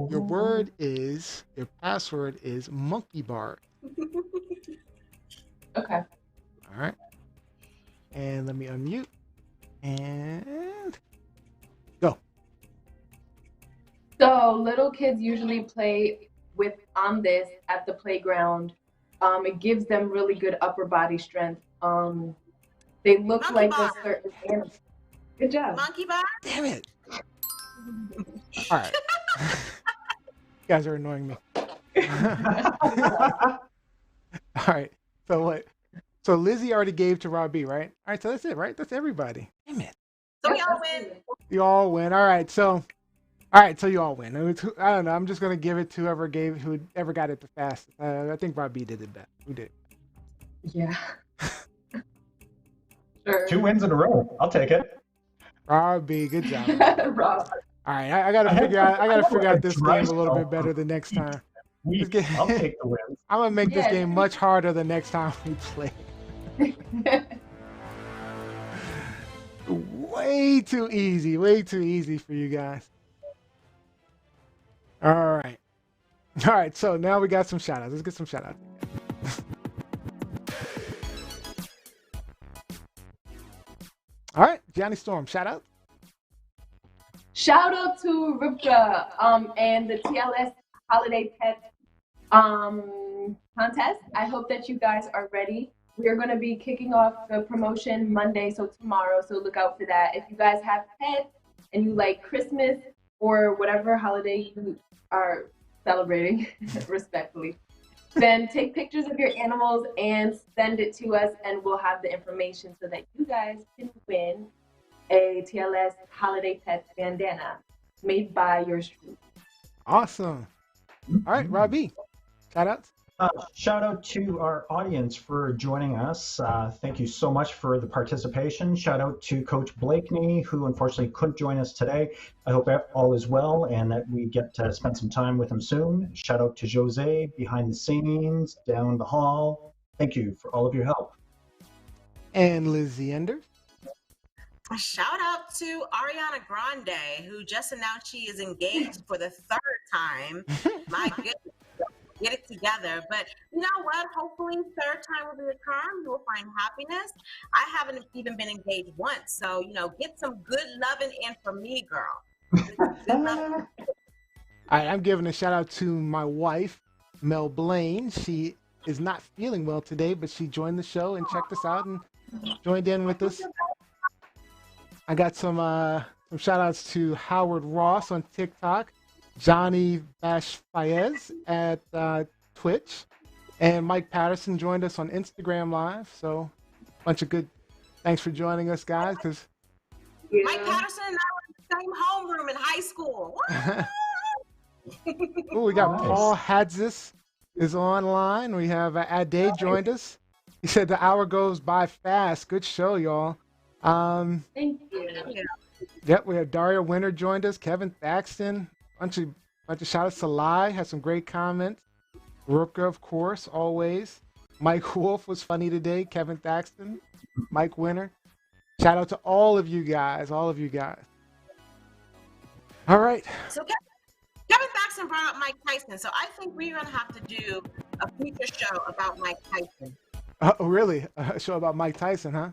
Your password is monkey bar. Okay. All right. And let me unmute. And go. So little kids usually play on this at the playground. It gives them really good upper body strength. They look Monkey like bar. a certain animal. Good job. Monkey bar? Damn it. All right. You guys are annoying me. All right. So what? So Lizzie already gave to Rob B, right? All right. So that's it, right? That's everybody. Damn it. So we all win. You all win. All right. So you all win. I don't know. I'm just gonna give it to whoever got it the fastest. I think Rob B did it best. Who did? Yeah. Sure. 2 wins in a row. I'll take it. Rob B, good job. Rob. All right, I gotta figure out this game a little bit better the next time. I'll take the wins. I'm gonna make this game much harder the next time we play. Way too easy for you guys. All right. So now we got some shout outs. Let's get some shout outs. All right, Johnny Storm, shout out. Shout out to Rivka and the TLS Holiday Pet contest. I hope that you guys are ready. We are going to be kicking off the promotion Monday, so tomorrow, so look out for that. If you guys have pets and you like Christmas or whatever holiday you are celebrating, respectfully, then take pictures of your animals and send it to us, and we'll have the information so that you guys can win a TLS Holiday Pet bandana made by yours truly. Awesome. All right, Robbie, shout outs. Shout out to our audience for joining us. Thank you so much for the participation. Shout out to Coach Blakeney, who unfortunately couldn't join us today. I hope all is well and that we get to spend some time with him soon. Shout out to Jose behind the scenes, down the hall. Thank you for all of your help. And Lizzie Ender. A shout out to Ariana Grande, who just announced she is engaged for the 3rd time. My goodness. Get it together. But you know what? Hopefully 3rd time will be the charm. You will find happiness. I haven't even been engaged once. So, get some good loving in from me, girl. All right, I'm giving a shout out to my wife, Mel Blaine. She is not feeling well today, but she joined the show and checked us out and joined in with us. I got some shout outs to Howard Ross on TikTok, Johnny Bash Fayez at Twitch, and Mike Patterson joined us on Instagram Live. So, bunch of good. Thanks for joining us, guys. Mike Patterson and I were in the same homeroom in high school. Oh, we got Paul Hadzis is online. We have Ade joined us. He said the hour goes by fast. Good show, y'all. Thank you. Yep, we have Daria Winter joined us. Kevin Thaxton. Bunch of shout outs to Lai, had some great comments. Rooker, of course, always. Mike Wolf was funny today. Kevin Thaxton, Mike Winter. Shout out to all of you guys. All right. So Kevin Thaxton brought up Mike Tyson. So I think we're going to have to do a future show about Mike Tyson. Oh, really? A show about Mike Tyson, huh?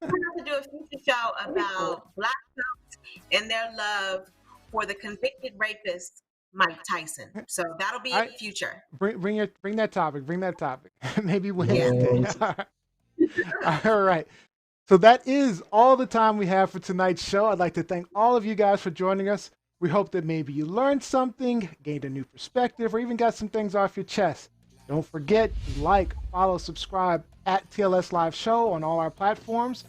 We're going to have to do a future show about Black folks and their love for the convicted rapist Mike Tyson. So that'll be in the future. Bring that topic. Maybe Wednesday. Yeah. All right. So that is all the time we have for tonight's show. I'd like to thank all of you guys for joining us. We hope that maybe you learned something, gained a new perspective, or even got some things off your chest. Don't forget to like, follow, subscribe at TLS Live Show on all our platforms.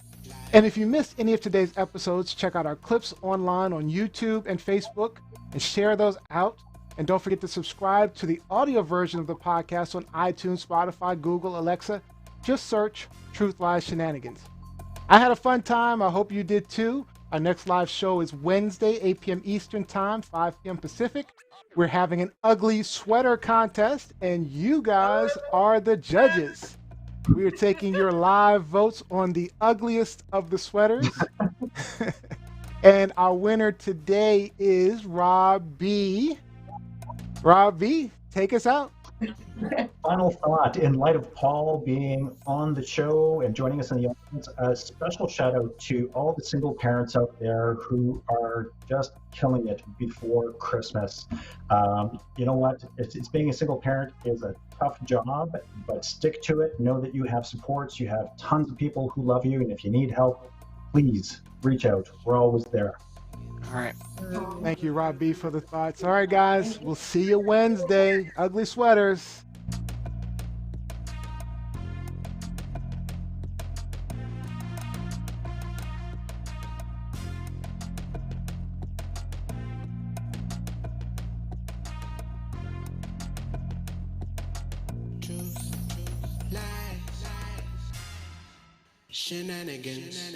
And if you missed any of today's episodes, check out our clips online on YouTube and Facebook and share those out. And don't forget to subscribe to the audio version of the podcast on iTunes, Spotify, Google, Alexa. Just search Truth Lies Shenanigans. I had a fun time. I hope you did too. Our next live show is Wednesday, 8 p.m. Eastern Time, 5 p.m. Pacific. We're having an ugly sweater contest, and you guys are the judges. We are taking your live votes on the ugliest of the sweaters. And our winner today is Rob B. Rob B, take us out. final thought, in light of Paul being on the show and joining us in the audience, a special shout out to all the single parents out there who are just killing it before Christmas. You know what? It's being a single parent is a tough job, but stick to it. Know that you have supports. You have tons of people who love you. And if you need help, please reach out. We're always there. All right. Thank you, Rob B, for the thoughts. All right, guys, we'll see you Wednesday. Ugly sweaters. Truth, lies, shenanigans.